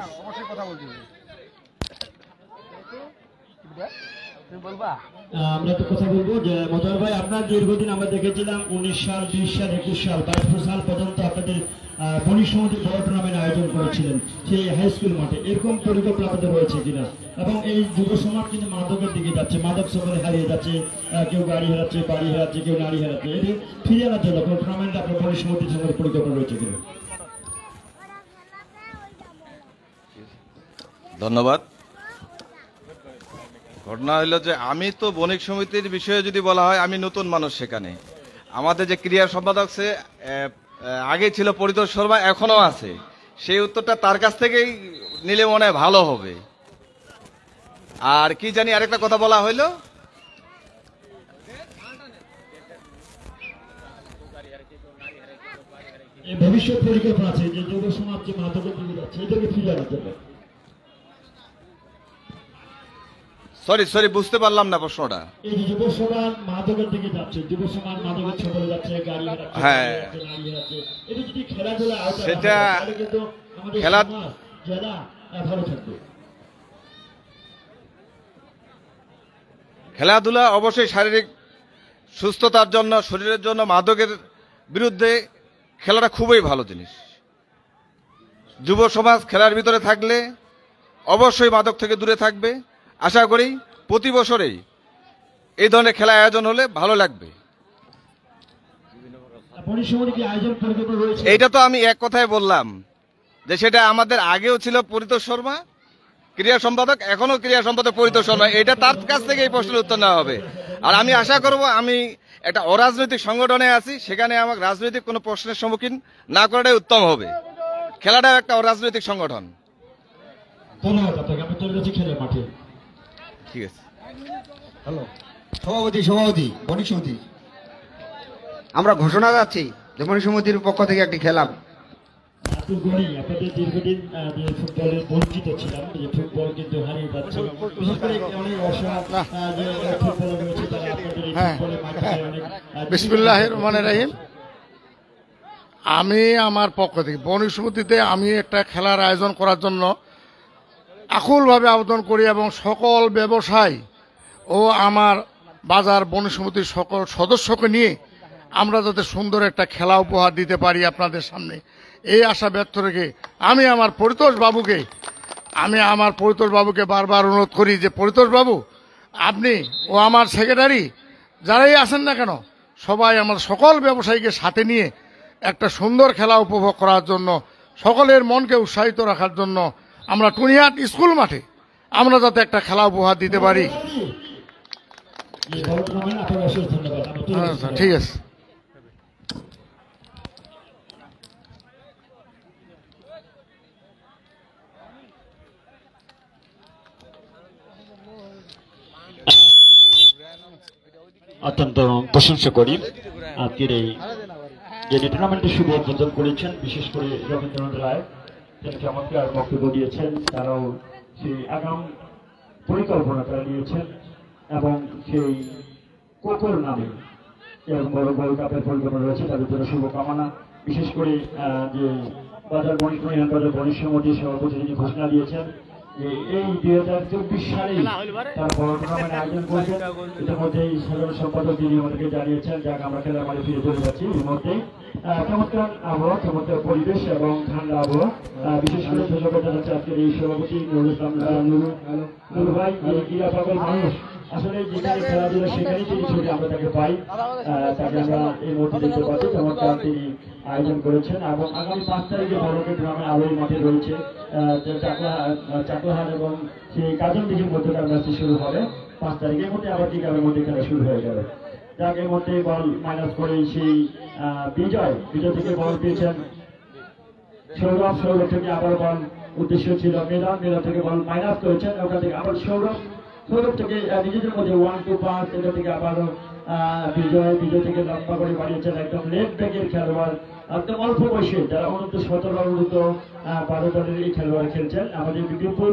আমরা তো কথা বলবো যে মজার ভাই, আপনার দীর্ঘদিন আমরা দেখেছিলাম 19 সাল 20 সাল 21 সাল 22 সাল পর্যন্ত আপনাদের বণিক সমিতির বড় টুর্নামেন্ট আয়োজন করেছিলেন সেই হাই স্কুল মাঠে। এরকম পরিকল্পনা আপনাদের রয়েছে কিনা? এবং এই যুব সমাজ কিন্তু মাদকের দিকে যাচ্ছে, মাদক সেবনে হারিয়ে যাচ্ছে, কেউ গাড়ি হারাচ্ছে, বাড়ি হারাচ্ছে, কেউ নারী হারাচ্ছে, এটি ফিরিয়ে আনার জন্য কোনো টুর্নামেন্ট আপনার বণিক সমিতির সঙ্গে পরিকল্পনা রয়েছে কিনা? ধন্যবাদ। ঘটনা হইল যে আমি তো বণিক সমিতির বিষয়ে যদি বলা হয়, আমি নতুন মানুষ সেখানে। আমাদের যে ক্রীড়া সম্পাদক সে আগে ছিল পরিতোষ শর্মা, এখনো আছে। সেই উত্তরটা তার কাছ থেকেই নিলে মনে হয় ভালো হবে। আর কি জানি আরেকটা কথা বলা হইলো, ভবিষ্যৎ পরিকল্পনা আছে যে যুব সমাজ যে মাদকের দিকে যাচ্ছে এটাকে ফিরিয়ে আনার জন্য। সরি বুঝতে পারলাম না প্রশ্নটা। এই যে যুব সমাজ মাদকের দিকে যাচ্ছে, যুব সমাজ মাদকের ছবলে যাচ্ছে, গাড়ি হারাচ্ছে, হ্যাঁ, নারী হারাচ্ছে, এটা যদি খেলাধুলা সেটা কিন্তু আমাদের জেলা ভালো থাকবে। খেলাধুলা অবশ্যই শারীরিক সুস্থতার জন্য, শরীরের জন্য মাদকের বিরুদ্ধে খেলাটা খুবই ভালো জিনিস। যুব সমাজ খেলার ভিতরে থাকলে অবশ্যই মাদক থেকে দূরে থাকবে। আশা করি প্রতি বছরেই এই ধরনের খেলা আয়োজন হলে ভালো লাগবে। এইটা তো আমি এক কথায় বললাম যে সেটা আমাদের আগেও ছিল পরিতোষ শর্মা ক্রীড়া সম্পাদক, এখনো ক্রীড়া সম্পাদক পরিতোষ শর্মা। এটা তার কাছ থেকে এই প্রশ্নের উত্তর নেওয়া হবে। আর আমি আশা করব, আমি একটা অরাজনৈতিক সংগঠনে আছি, সেখানে আমাকে রাজনৈতিক কোনো প্রশ্নের সম্মুখীন না করাটাই উত্তম হবে। খেলাটাও একটা অরাজনৈতিক সংগঠন। ধন্যবাদ আপনাকে, আমি চলে যাচ্ছি খেলার মাঠে। ঠিক আছে। হ্যালো সভাপতি বণিক সমিতি, আমরা ঘোষণা যাচ্ছি যে বণিক সমিতির পক্ষ থেকে একটি খেলা। আব্দুল গনি, আপনাদের দীর্ঘদিন যে ফুটবলের বঞ্চিত ছিলাম, যে ফুটবল কিন্তু হারিয়ে যাচ্ছে, বিশেষ করে অনেক অসহায় যে ফুটবলার রয়েছে তারা আপনাদের এই ফুটবলের মাঠে অনেক। বিসমিল্লাহির রহমানির রহিম। আমি আমার পক্ষ থেকে বণিক সমিতিতে আমি একটা খেলার আয়োজন করার জন্য আকুলভাবে আবেদন করি এবং সকল ব্যবসায়ী ও আমার বাজার বণিক সমিতির সকল সদস্যকে নিয়ে আমরা যাতে সুন্দর একটা খেলা উপহার দিতে পারি আপনাদের সামনে, এই আশা ব্যক্ত রেখে আমি আমার পরিতোষ বাবুকে বারবার অনুরোধ করি যে পরিতোষ বাবু, আপনি ও আমার সেক্রেটারি যারাই আছেন না কেন, সবাই আমার সকল ব্যবসায়ীকে সাথে নিয়ে একটা সুন্দর খেলা উপভোগ করার জন্য, সকলের মনকে উৎসাহিত রাখার জন্য আমরা টুনিহাট স্কুল মাঠে আমরা যাতে একটা খেলা উপহার দিতে পারি। ঠিক আছে। অত্যন্ত প্রশংসা করি আজকের এই যে টুর্নামেন্টের শুভ উদ্বোধন করেছেন, বিশেষ করে রবীন্দ্রনাথ রায়, তিনি চমৎকার বক্তব্য দিয়েছেন। তারাও সেই আগাম পরিকল্পনা তারা নিয়েছেন এবং সেই কোকোর নামে এবং বড় গোল্ড কাপের পরিকল্পনা রয়েছে, তাদের জন্য শুভকামনা। বিশেষ করে যে বাজার বণিক সমিতির সভাপতি তিনি ঘোষণা দিয়েছেন যে এই 2024 সালেই তার বড় টুর্নামেন্ট আয়োজন করছেন। ইতিমধ্যেই সাধারণ সম্পাদক তিনি আমাদেরকে জানিয়েছেন, যাক আমরা খেলার মাঠে ফিরে চলে যাচ্ছি। এর মধ্যে চমৎকার আবহাওয়া, চমৎকার পরিবেশ এবং ঠান্ডা আবহাওয়া। বিশেষ করে ধন্যবাদ জানাচ্ছি আজকের এই সভাপতি নুরুল ইসলাম নুরু ভাই, ক্রীড়া পাগল মানুষ। আসলে যেখানে খেলাধুলা সেখানেই তিনি ছবি আমরা তাকে পাই, তাকে আমরা এই মুহূর্তে দেখতে পাচ্ছি। চমৎকার তিনি আয়োজন করেছেন এবং আগামী 5 তারিখে বড়কে গ্রামে আলোয় মাঠে রয়েছে চাকলাহাট এবং সেই কাজল দিঘির মধ্যকার ম্যাচটি শুরু হবে 5 তারিখের মধ্যে, আবার বিকালের মধ্যে খেলা শুরু হয়ে যাবে। যাক, এর মধ্যে বল মাইনাস করে সেই বিজয় থেকে বল পেয়েছেন সৌরভ থেকে আবার বল উদ্দেশ্য ছিল মেলা থেকে বল মাইনাস করেছেন, ওখান থেকে আবার সৌরভ থেকে নিজেদের মধ্যে 1-2 পাস, এটা থেকে আবারও বিজয় থেকে লম্বা করে বাড়িয়েছেন একদম লেফট ব্যাকের খেলোয়াড়, একদম অল্প বয়সে যারা অনূর্ধ্ব 17 অনূর্ধ্ব 12 দলের এই খেলোয়াড় খেলছেন। আমাদের বিপুল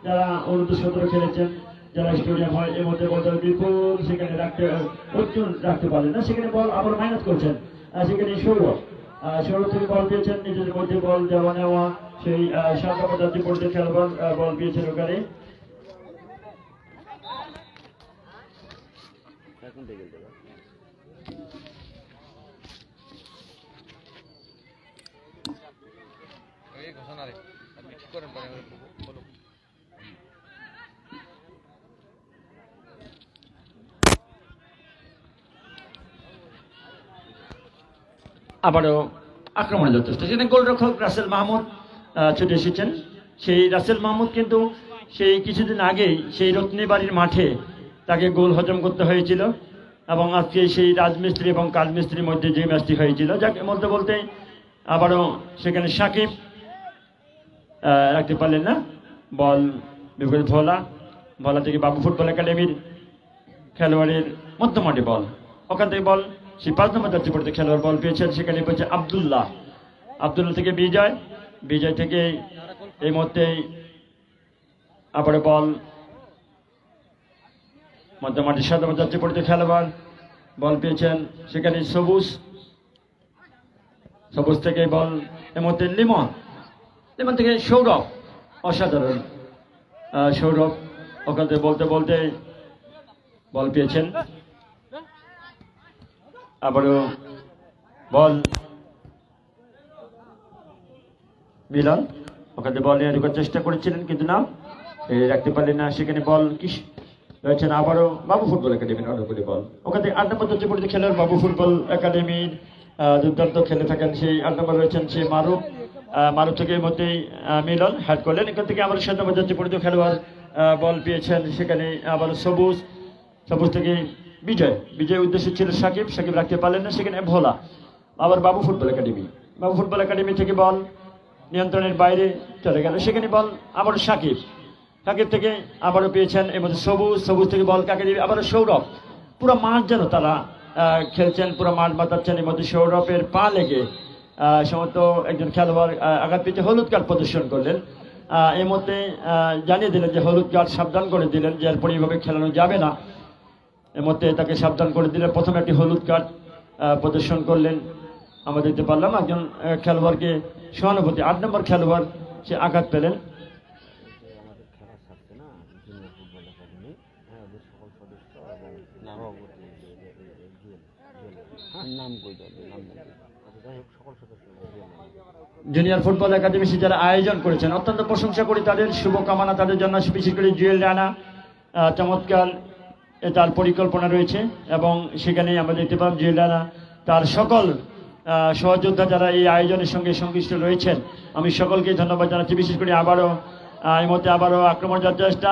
যারা অনূর্ধ্ব 17 খেলেছেন, যারা স্টেডিয়াম হয় এর মধ্যে বল বিপুল সেখানে রাখতে পারলেন না, সেখানে বল আবার মাইনাস করছেন। সেখানে সৌরভ থেকে বল পেয়েছেন, নিজেদের মধ্যে বল দেওয়া নেওয়া, সেই 7 নম্বর জাতীয় পর্যায়ের খেলোয়াড় বল পেয়েছেন ওখানে। আবারও আক্রমণে যথেষ্ট, সেখানে গোলরক্ষক রাসেল মাহমুদ ছুটে এসেছেন। সেই রাসেল মাহমুদ কিন্তু সেই কিছুদিন আগেই সেই রত্নীবাড়ির মাঠে তাকে গোল হজম করতে হয়েছিল, এবং আজকে সেই রাজমিস্ত্রি এবং কাজমিস্ত্রির মধ্যে যে ম্যাচটি হয়েছিল, যাকে বলতে আবারও সেখানে সাকিব রাখতে পারলেন না, বল বিপরীত ভোলা থেকে বাবু ফুটবল একাডেমির খেলোয়াড়ের মধ্যমাঠে বল, ওখান থেকে বল সেই 5 নম্বর জাতীয় পর্যায়ে খেলোয়াড় বল পেয়েছেন, সেখানে পেয়েছে আবদুল্লাহ থেকে বিজয় থেকে এই মুহূর্তে আবারও বল মধ্যমাঠে 7 নম্বর জাতীয় পর্যায়ে খেলোয়াড় বল পেয়েছেন, সেখানে সবুজ থেকে বল এই মুহূর্তে লিমন থেকে সৌরভ, অসাধারণ সৌরভ ওখান থেকে বলতে বল পেয়েছেন। আবারও বল মিলন, ওখান থেকে বল নিয়ে ঢোকার চেষ্টা করেছিলেন কিন্তু না, রাখতে পারলেন না, সেখানে বল কি রয়েছেন আবারও বাবু ফুটবল একাডেমির অনুকূলে বল, ওখান থেকে 8 নম্বর জাতীয় পর্যায়ে খেলোয়াড় বাবু ফুটবল একাডেমির দুর্দান্ত খেলে থাকেন, সেই 8 নম্বর রয়েছেন সেই মারুফ থেকে এর মধ্যেই মিলন হ্যাড করলেন, এখান থেকে আবার 7 নম্বর জাতীয় পর্যায়ে খেলোয়াড় বল পেয়েছেন, সেখানে আবার সবুজ থেকে বিজয় উদ্দেশ্য ছিল সাকিব রাখতে পারলেন না, সেখানে ভোলা আবার বাবু ফুটবল একাডেমি থেকে বল নিয়ন্ত্রণের বাইরে চলে গেল, সেখানে বল আবার সাকিব থেকে আবারও পেয়েছেন, এর মধ্যে সবুজ থেকে বল কাকে দিবে আবারও সৌরভ, পুরো মাঠ যেন তারা খেলছেন, পুরো মাঠ বাতাচ্ছেন, এর মধ্যে সৌরভের পা লেগে সমস্ত একজন খেলোয়াড় আঘাত পেতে হলুদ কার্ড প্রদর্শন করলেন, এর মধ্যে জানিয়ে দিলেন যে হলুদ কার্ড সাবধান করে দিলেন যে এরপর এইভাবে খেলানো যাবে না, এর মধ্যে তাকে সাবধান করে দিলেন, প্রথমে একটি হলুদ কার্ড প্রদর্শন করলেন। আমরা দেখতে পারলাম একজন খেলোয়াড়কে সহানুভূতি, 8 নম্বর খেলোয়াড় সে আঘাত পেলেন। জুনিয়র ফুটবল একাডেমি যারা আয়োজন করেছেন অত্যন্ত প্রশংসা করি, তাদের শুভকামনা তাদের জন্য, বিশেষ করে জুয়েল রানা চমৎকার তার পরিকল্পনা রয়েছে, এবং সেখানে আমরা দেখতে পাব জুয়েল রানা তার সকল সহযোদ্ধা যারা এই আয়োজনের সঙ্গে সংশ্লিষ্ট রয়েছেন, আমি সকলকে ধন্যবাদ জানাচ্ছি। বিশেষ করে আবারও এই মধ্যে আক্রমণ যাওয়ার চেষ্টা,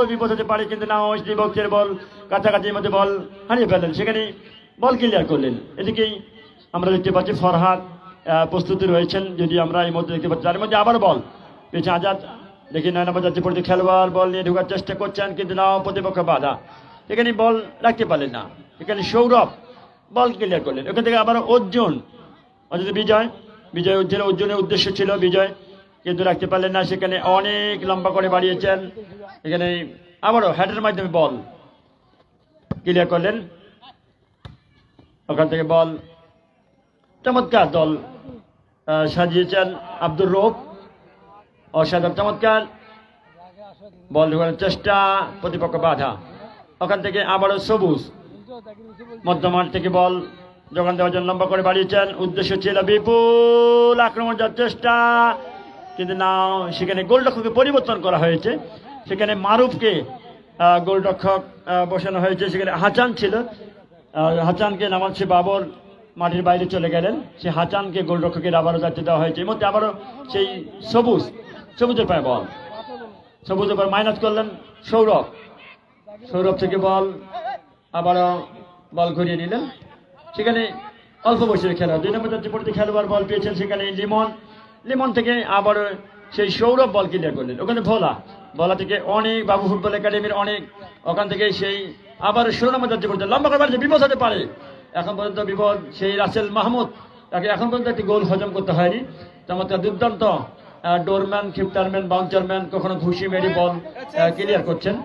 বিপদ হতে পারে কিন্তু না, বক্সের বল কাছাকাছির মধ্যে বল হারিয়ে ফেলেন, সেখানে বল ক্লিয়ার করলেন। এদিকেই আমরা দেখতে পাচ্ছি ফরহাদ প্রস্তুতি রয়েছেন, যদি আমরা এই মধ্যে দেখতে পাচ্ছি, তার মধ্যে আবার বল পেয়েছে আজাদ, দেখি 9 নম্বর জাতীয় পর্যায়ে খেলোয়াড় বল নিয়ে ঢোকার চেষ্টা করছেন কিন্তু না, প্রতিপক্ষ বাধা, এখানে বল রাখতে পারলেন না, এখানে সৌরভ বল ক্লিয়ার করলেন, ওখান থেকে আবার অর্জুন অর্জুনের উদ্দেশ্য ছিল বিজয় কিন্তু রাখতে পারলেন না, সেখানে অনেক লম্বা করে বাড়িয়েছেন, এখানে আবারও হেডের মাধ্যমে বল ক্লিয়ার করলেন, ওখান থেকে বল চমৎকার দল সাজিয়েছেন আব্দুর রৌফ, অসাধারণ চমৎকার বল ঢোকানোর চেষ্টা, প্রতিপক্ষ বাধা, ওখান থেকে আবারও সবুজ মধ্যমাঠ থেকে বল যোগান দেওয়ার জন্য লম্বা করে বাড়িয়েছেন, উদ্দেশ্য ছিল বিপুল আক্রমণ যাওয়ার চেষ্টা কিন্তু না, সেখানে গোলরক্ষককে পরিবর্তন করা হয়েছে, সেখানে মারুফকে গোলরক্ষক বসানো হয়েছে, সেখানে হাসান ছিল, হাসানকে নামাচ্ছে বাবর মাঠের বাইরে চলে গেলেন, সে হাসানকে গোলরক্ষকের আবারও যাচ্ছে দেওয়া হয়েছে, এর মধ্যে আবারও সেই সবুজের পায়ে বল, সবুজের পর মাইনাস করলেন সৌরভ থেকে বল আবারও বল ঘুরিয়ে নিলেন, সেখানে অল্প বয়সের খেলোয়াড় 2 নম্বর জাতীয় পর্যায়ে খেলোয়াড় বল পেয়েছেন, সেখানে লিমন লিমন থেকে আবার সেই সৌরভ বল ক্লিয়ার করলেন, ওখানে ভোলা থেকে অনেক বাবু ফুটবল একাডেমির অনেক, ওখান থেকে সেই আবার 16 নম্বর যাচ্ছে করছে, লম্বা করে বাড়ছে, বিপদ হতে পারে এখন পর্যন্ত বিপদ। সেই রাসেল মাহমুদ, তাকে এখন পর্যন্ত একটি গোল হজম করতে হয়নি। চমৎকার দুর্দান্ত ডোরম্যান, খিপ্টারম্যান, বাউন্সারম্যান, কখনো ঘুষি মেরি বল ক্লিয়ার করছেন।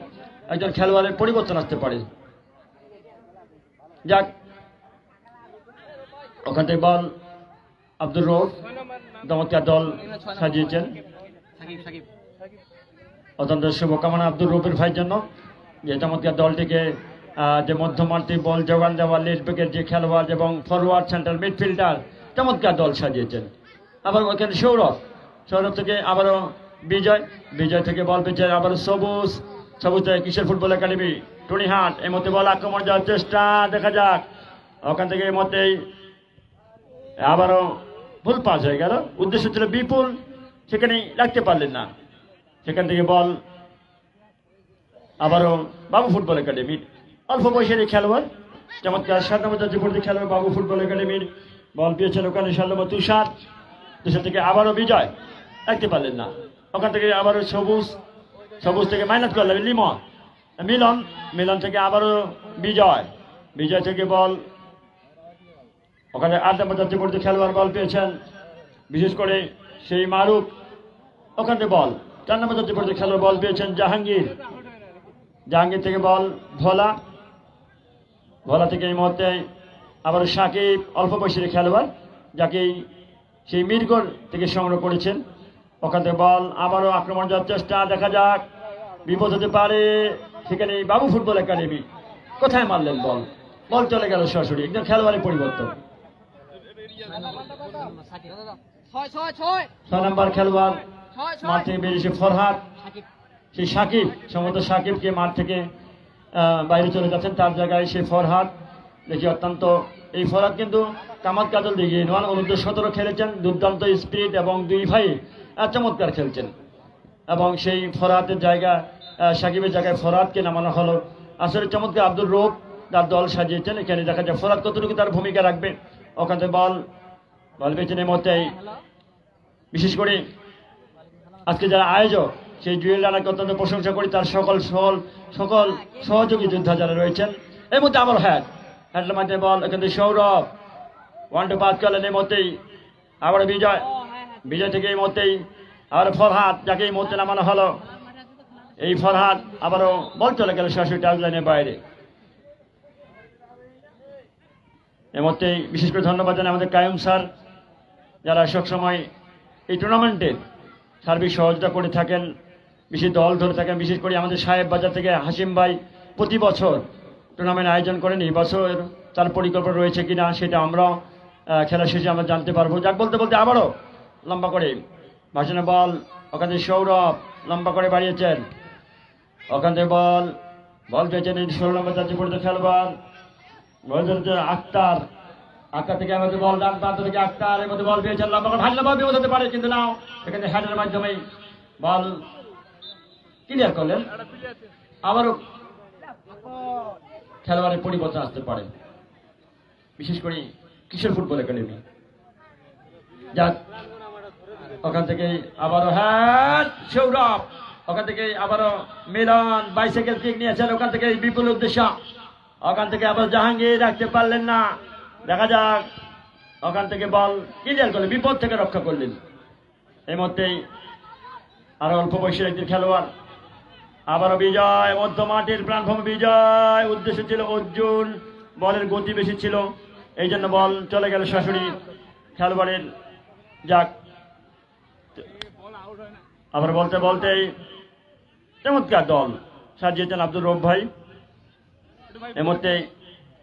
একজন খেলোয়াড়ের পরিবর্তন আসতে পারে। যাক, ওখান থেকে বল আব্দুর রৌফ, চমৎকার দল সাজিয়েছেন। অত্যন্ত শুভকামনা আব্দুর রৌফের ভাইয়ের জন্য, যে চমৎকার দলটিকে যে মধ্যমাঠে বল যোগান দেওয়া, লেফট ব্যাকের যে খেলোয়াড় এবং ফরওয়ার্ড সেন্ট্রাল মিডফিল্ডার, চমৎকার দল সাজিয়েছেন। আবার ওখানে সৌরভ থেকে আবারও বিজয় থেকে বল পেয়েছে আবারও সবুজ থেকে কিশোর ফুটবল একাডেমি টুনিহাট। এই মধ্যে বল আক্রমণ যাওয়ার চেষ্টা, দেখা যাক। ওখান থেকে এই মধ্যেই আবারও ভুল পাস হয়ে গেল, উদ্দেশ্য ছিল বিপুল, সেখানে রাখতে পারলেন না। সেখান থেকে বল আবারও বাবু ফুটবল একাডেমির অল্প বয়সের এই খেলোয়াড়, চমৎকার 7 নম্বর জাতীয় খেলোয়াড় বাবু ফুটবল একাডেমির বল পেয়েছেন ওখানে 7 নম্বর তুষার থেকে আবারও বিজয়, রাখতে পারলেন না। ওখান থেকে আবারও সবুজ থেকে মাইনাস করলেন মিলন থেকে আবারও বিজয় থেকে বল ওখানে 8 নম্বর জাতীয় খেলোয়াড় বল পেয়েছেন, বিশেষ করে সেই মারুফ। ওখান থেকে বল 4 নম্বর জাতীয় খেলোয়াড় বল পেয়েছেন জাহাঙ্গীর থেকে বল ভোলা থেকে এই মুহূর্তে আবার সাকিব, অল্প বয়সের খেলোয়াড়, যাকে সেই মিরগড় থেকে সংগ্রহ করেছেন। ওখান থেকে বল আবারও আক্রমণ যাওয়ার চেষ্টা, দেখা যাক, বিপদ হতে পারে। সেখানে বাবু ফুটবল একাডেমি কোথায় মারলেন বল চলে গেল সরাসরি, একদম খেলোয়াড়ের পরিবর্তন। 6 নম্বর খেলোয়াড় মাঠ থেকে বেরিয়েছে ফরহাদ, সেই সম্ভবত সাকিবকে মাঠ থেকে বাইরে চলে যাচ্ছেন, তার জায়গায় সেই ফরহাদ দেখি অত্যন্ত। এই ফরহাদ কিন্তু কামাত কাজল দিকে অনূর্ধ্ব 17 খেলেছেন, দুর্দান্ত স্পিরিট এবং 2 ভাই চমৎকার খেলছেন। এবং সেই ফরহাদের সাকিবের জায়গায় ফরহাদকে নামানো হলো। আসলে চমৎকার আব্দুর রৌফ তার দল সাজিয়েছেন, এখানে দেখা যায় ফরহাদ কতটুকু তার ভূমিকা রাখবে। ওখান থেকে বল পেয়েছেন এই মতেই, বিশেষ করে আজকে যারা আয়োজক সেই জুয়েল রানাকে অত্যন্ত প্রশংসা করি, তার সকল সহযোগী যোদ্ধা যারা রয়েছেন। এর মধ্যে আবার হ্যান্ডের মাধ্যমে বল এখান থেকে সৌরভ 1-2 পাস করলেন, এই মতেই আবার বিজয় থেকে এই মতেই আবার ফরহাদ, যাকে এই মুহূর্তে নামানো হলো। এই ফরহাদ আবারও বল চলে গেল সরাসরি টাচ লাইনের বাইরে। এর মধ্যেই বিশেষ করে ধন্যবাদ জানাই আমাদের কায়ুম স্যার, যারা সবসময় এই টুর্নামেন্টের সার্বিক সহযোগিতা করে থাকেন, বিশেষ দল ধরে থাকেন। বিশেষ করে আমাদের সাহেব বাজার থেকে হাসিম ভাই প্রতি বছর টুর্নামেন্ট আয়োজন করেন, এই বছর তার পরিকল্পনা রয়েছে কিনা সেটা আমরা খেলা শেষে আমরা জানতে পারবো। যাক, বলতে আবারও লম্বা করে ভাষণে বল, ওখান থেকে সৌরভ লম্বা করে বাড়িয়েছেন, ওখান থেকে বল পেয়েছেন 16 নম্বর জাতীয় খেলোয়াড় বল আক্তার থেকে আমাদের বল ডান প্রান্ত থেকে আক্তার, এর মধ্যে বল পেয়েছেন লম্বা করে, ভালো বল বিপদ হতে পারে, কিন্তু নাও এখানে হ্যান্ডের মাধ্যমে বল ক্লিয়ার করলেন। আবারও খেলোয়াড়ের পরিবর্তন আসতে পারে, বিশেষ করে কিশোর ফুটবল একাডেমি। যাক, ওখান থেকে আবারও সৌরভ, ওখান থেকে আবারও মিলন বাইসাইকেল কিক নিয়েছেন, ওখান থেকে বিপুল উদ্দেশ্য, ওখান থেকে আবার জাহাঙ্গীর রাখতে পারলেন না, দেখা যাক। ওখান থেকে বল ক্লিয়ার করলেন, বিপদ থেকে রক্ষা করলেন। এই মধ্যেই আরো অল্প বয়সের একজন খেলোয়াড় আবারও বিজয়, মধ্য মাঠের প্রাণভূমি বিজয়, উদ্দেশ্য ছিল অর্জুন, বলের গতি বেশি ছিল, এই জন্য বল চলে গেল সরাসরি খেলোয়াড়ের। যাক, আবার বলতেই চমৎকার দল সাজিয়েছেন আব্দুর রৌফ ভাই। এর মধ্যে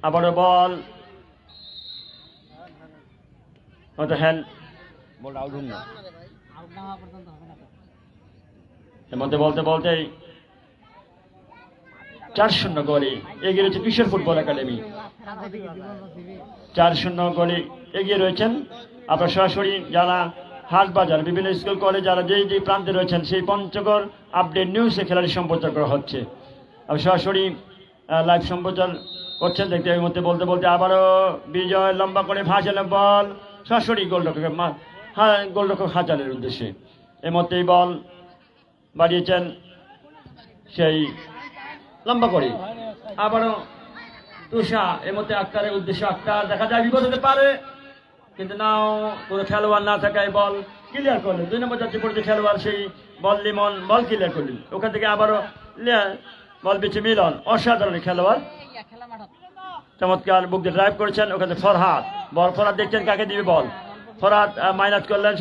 আবারও বল এর মধ্যে বলতেই 4-0 গোলে এগিয়ে রয়েছে কিশোর ফুটবল একাডেমি, 4-0 গোলে এগিয়ে রয়েছেন। আপনার সরাসরি যারা হাট বাজার বিভিন্ন স্কুল কলেজ যারা যে প্রান্তে রয়েছেন, সেই পঞ্চগড় আপডেট নিউজে খেলাটি সম্প্রচার করা হচ্ছে। আর সরাসরি লাইভ সম্প্রচার করছেন দেখতে। এর মধ্যে বলতে আবারও বিজয় লম্বা করে ভাসেন বল সরাসরি গোলরক্ষকের গোলরক্ষক হাজারের উদ্দেশ্যে। এই মতেই বল বাড়িয়েছেন সেই লম্বা করে, আবারও তুষা এর মধ্যে আক্তারের উদ্দেশ্যে, আক্তার দেখা যায় বিপদ হতে পারে, কিন্তু নাও কোনো খেলোয়াড় না থাকায় বল ক্লিয়ার করলেন। 2 নম্বর যাচ্ছে পড়তে খেলোয়াড় সেই বল লিমন বল ক্লিয়ার করলেন। ওখান থেকে আবারও বল বেছে মিলন, অসাধারণ খেলোয়াড়, চমৎকার বুক দিয়ে ড্রাইভ করেছেন। ওখানে ফরহাদ বল, ফরহাদ দেখছেন কাকে দিবে বল, ফরহাদ মাইনাস করলেন।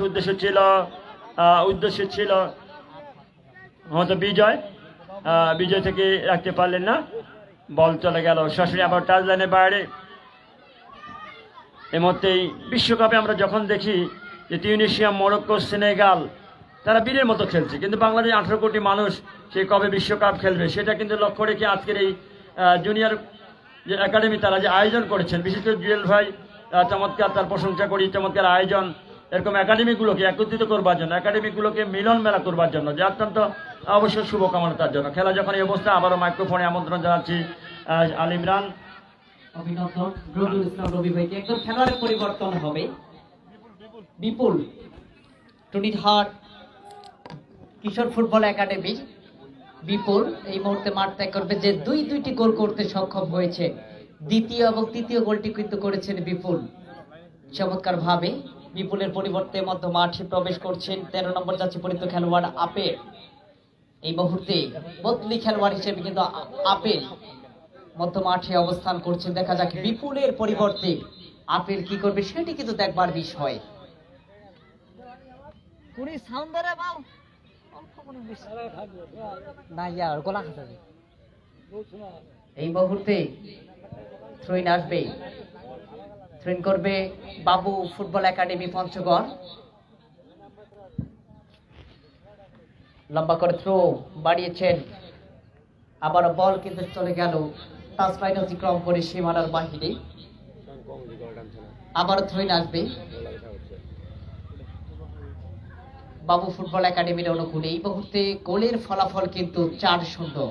উদ্দেশ্য ছিল হয়তো বিজয় থেকে রাখতে পারলেন না, বল চলে গেল সরাসরি আবার টাচ লাইনের বাইরে। এর মধ্যেই বিশ্বকাপে আমরা যখন দেখি যে টিউনিশিয়া, মরক্কো, সেনেগাল তারা বীরের মতো খেলছে, কিন্তু বাংলাদেশ 18 কোটি মানুষ সে কবে বিশ্বকাপ খেলবে সেটা কিন্তু লক্ষ্য রেখে আজকের এই জুনিয়র যে একাডেমি তারা যে আয়োজন করেছেন, বিশেষ করে জুয়েল ভাই চমৎকার, তার প্রশংসা করি, চমৎকার আয়োজন। এরকম একাডেমিগুলোকে একত্রিত করবার জন্য, একাডেমিগুলোকে মিলন মেলা করবার জন্য, যে অত্যন্ত অবশ্যই শুভকামনা তার জন্য। খেলা যখন এই অবস্থা, আবারও মাইক্রোফোনে আমন্ত্রণ জানাচ্ছি আল ইমরান। অভিনন্দন রবিউল ইসলাম রবি ভাইকে। একজন খেলোয়াড়ের পরিবর্তন হবে। বিপুল টুনিরহাট কিশোর ফুটবল একাডেমি, বিপুল এই মুহূর্তে মাঠ ত্যাগ করবে, যে দুইটি গোল করতে সক্ষম হয়েছে। দ্বিতীয় এবং তৃতীয় গোলটি কিন্তু করেছেন বিপুল চমৎকার ভাবে। বিপুলের পরিবর্তে মধ্য মাঠে প্রবেশ করছেন 13 নম্বর যাচ্ছে পরিচিত খেলোয়াড় আপেল। এই মুহূর্তে বদলি খেলোয়াড় হিসেবে কিন্তু আপেল মধ্য মাঠে অবস্থান করছেন। দেখা যাক বিপুলের পরিবর্তে আপেল কি করবে, সেটি কিন্তু দেখবার বিষয়। এই মুহূর্তে থ্রোইন আসবে, থ্রোইন করবে বাবু ফুটবল একাডেমি পঞ্চগড়। লম্বা করে থ্রো বাড়িয়েছেন, আবার বল কিন্তু চলে গেল টাচ লাইন অতিক্রম করে সীমানার বাহিরে। আবার থ্রোইন আসবে বাবু ফুটবল একাডেমির অনুকূলে। এই মুহূর্তে গোলের ফলাফল কিন্তু 4-0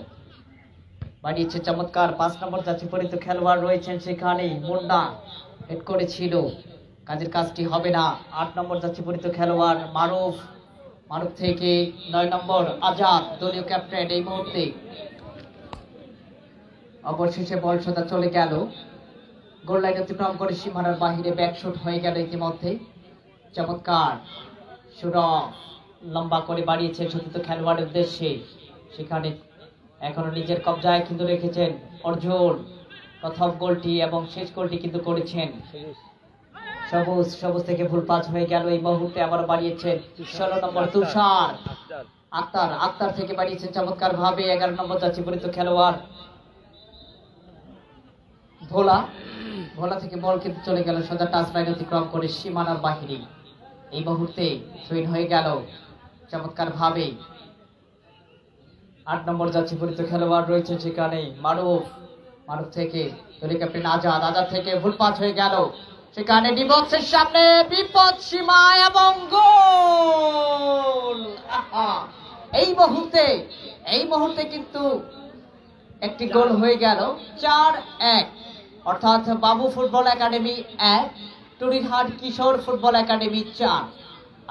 বাড়িয়েছে চমৎকার। 5 নম্বর যাচ্ছে পরিচিত খেলোয়াড় রয়েছেন সেখানে, মুন্না হেড করেছিল, কাজের কাজটি হবে না। 8 নম্বর যাচ্ছে পরিচিত খেলোয়াড় মারুফ, মারুফ থেকে 9 নম্বর আজাদ দলীয় ক্যাপ্টেন। এই মুহূর্তে অবশেষে বল সোজা চলে গেল, গোল লাইন অতিক্রম করে সীমানার বাহিরে, ব্যাকশট হয়ে গেল ইতিমধ্যে। চমৎকার সুরভ লম্বা করে বাড়িয়েছেন সতীর্থ খেলোয়াড়ের উদ্দেশ্যে, সেখানে এখনো নিজের কবজায় কিন্তু রেখেছেন অর্জুন। প্রথম গোলটি এবং শেষ গোলটি কিন্তু করেছেন সবুজ থেকে ভুল পাস হয়ে গেল। এই মুহূর্তে আবার বাড়িয়েছেন 16 নম্বর তুষার, আক্তার থেকে বাড়িয়েছেন চমৎকার ভাবে 11 নম্বর যাচ্ছে পরিচিত খেলোয়াড় ভোলা থেকে বল কিন্তু চলে গেল সোজা টাচ লাইন অতিক্রম করে সীমানার বাহিরে। এই মুহূর্তে সুইন হয়ে গেল চমৎকার ভাবে। 8 নম্বর যাচ্ছে পরিচিত খেলোয়াড় রয়েছে সেখানে মারুফ থেকে দলীয় ক্যাপ্টেন আজাদ থেকে ভুল পাস হয়ে গেল, সেখানে ডি বক্সের সামনে বিপদ সীমা এবং গোল। এই মুহূর্তে কিন্তু একটি গোল হয়ে গেল 4-1, অর্থাৎ বাবু ফুটবল একাডেমি 1, টুনিরহাট কিশোর ফুটবল একাডেমি 4।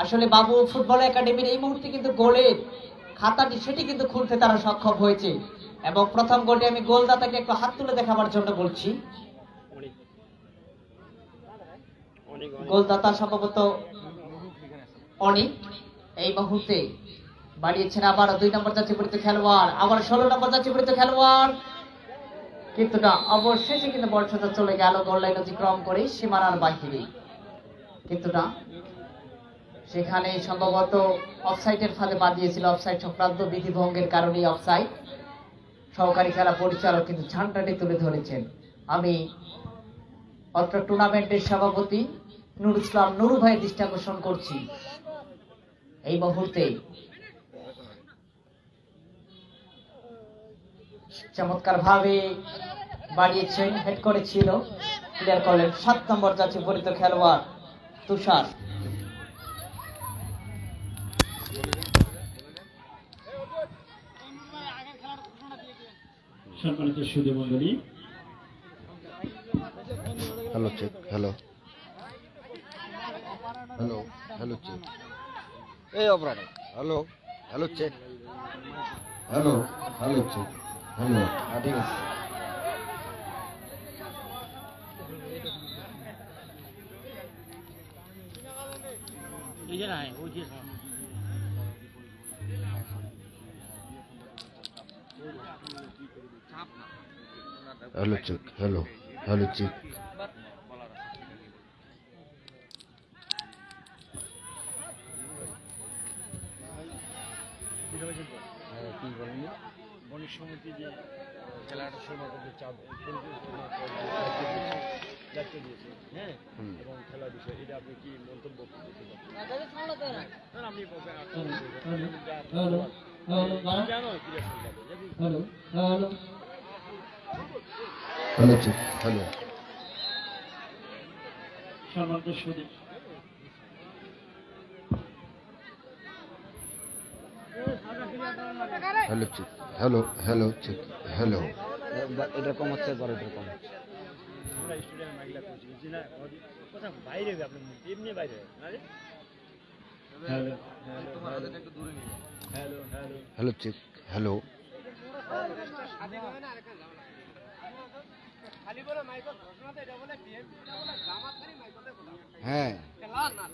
আসলে বাবু ফুটবল একাডেমির এই মুহূর্তে কিন্তু গোলের খাতাটি সেটি কিন্তু খুলতে তারা সক্ষম হয়েছে। এবং প্রথম গোলটি আমি গোলদাতাকে একটু হাত তুলে দেখাবার জন্য বলছি। গোলদাতা সম্ভবত অনিক। এই মুহূর্তে বাড়িয়েছেন আবার 2 নম্বর যাচ্ছে পরিচিত খেলোয়াড়, আবার 16 নম্বর যাচ্ছে পরিচিত খেলোয়াড়, কিন্তু না, অবশেষে কিন্তু বল সোজা চলে গেল গোল লাইন অতিক্রম করে সীমানার বাহিরে। কিন্তু না, সেখানে সম্ভবত অফসাইডের ফাঁদে বাদ দিয়েছিল, অফসাইড সংক্রান্ত বিধিভঙ্গের কারণে অফসাইড। সহকারী খেলা পরিচালক কিন্তু ঝান্ডাটি তুলে ধরেছেন। আমি অত্র টুর্নামেন্টের সভাপতি নুরুল ইসলাম নুরু ভাইয়ের দৃষ্টি আকর্ষণ করছি। এই মুহূর্তে চমৎকার ভাবে বাড়িয়েছেন, হেড করেছিল, ক্লিয়ার করলেন 7 নম্বর যাচ্ছে পরিচিত খেলোয়াড় তুষার। সম্মানিত সুধী মণ্ডলী, হ্যালো হ্যালো হ্যালো চেক এই operator hello hello check hello hello check hello ঠিক আছে hello check hello hello check কি বলেন বণিক সমিতি যে খেলাটা সময় করতে চাপ দায়িত্ব দিয়েছে, হ্যাঁ, এবং খেলার বিষয় এটা আপনি কি মন্তব্য করতে হ্যালো সম্মানিত সুদী hello check hello hello check hello এটা কম হচ্ছে বড় এটা কম হচ্ছে আমরা স্টুডেন্ট মাইগলা করছি বুঝছি না কথা বাইরে হবে আপনি এমনি বাইরে না রে হ্যালো তোমার হাতে একটু দূরে নিয়ে hello hello hello check hello খালি বলে মাইকো ঘোষণাতে এটা বলে বিএমপি এটা বলে জামাত খালি মাইকোতে বলা হ্যাঁ খেলা না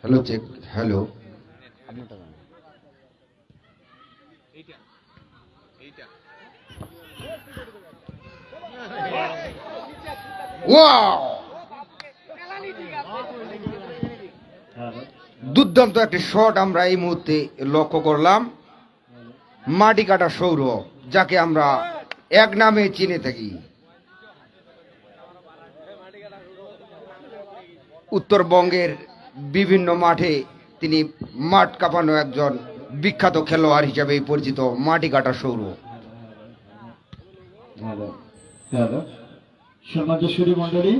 হ্যালো চেক হ্যালো আপনারটা জানেন এইটা ওয়াও দুর্দান্ত একটি শট আমরা এই মুহূর্তে লক্ষ্য করলাম। মাটি কাটা সৌরভ, যাকে আমরা এক নামে চিনে থাকি। উত্তরবঙ্গের বিভিন্ন মাঠে তিনি মাঠ কাঁপানো একজন বিখ্যাত খেলোয়াড় হিসেবে পরিচিত মাটি কাটা সৌরভ। সম্মানিত সুধী মন্ডলী,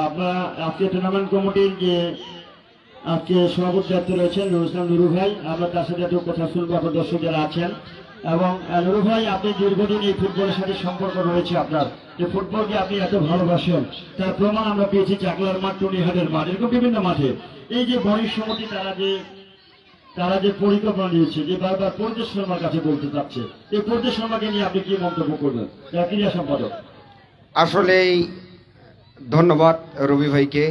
আপনারা আজকে টুর্নামেন্ট কমিটির যে আজকে সভাপতি দায়িত্ব রয়েছেন নুরু ভাই, আমরা তার সাথে একটু কথা শুনবো আপনার দর্শক যারা আছেন। এবং নুরু ভাই, আপনি দীর্ঘদিন এই ফুটবলের সাথে সম্পর্ক রয়েছে আপনার, যে ফুটবলকে আপনি এত ভালোবাসেন তার প্রমাণ আমরা পেয়েছি চাকলার মাঠ, টুনিহাটের মাঠ, এরকম বিভিন্ন মাঠে। এই যে বণিক সমিতি তারা যে পরিকল্পনা নিয়েছে, যে বারবার পরিতোষ শর্মার কাছে বলতে চাচ্ছে, এই পরিতোষ শর্মাকে নিয়ে আপনি কি মন্তব্য করবেন, তার ক্রীড়া সম্পাদক? আসলেই ধন্যবাদ রবি ভাইকে,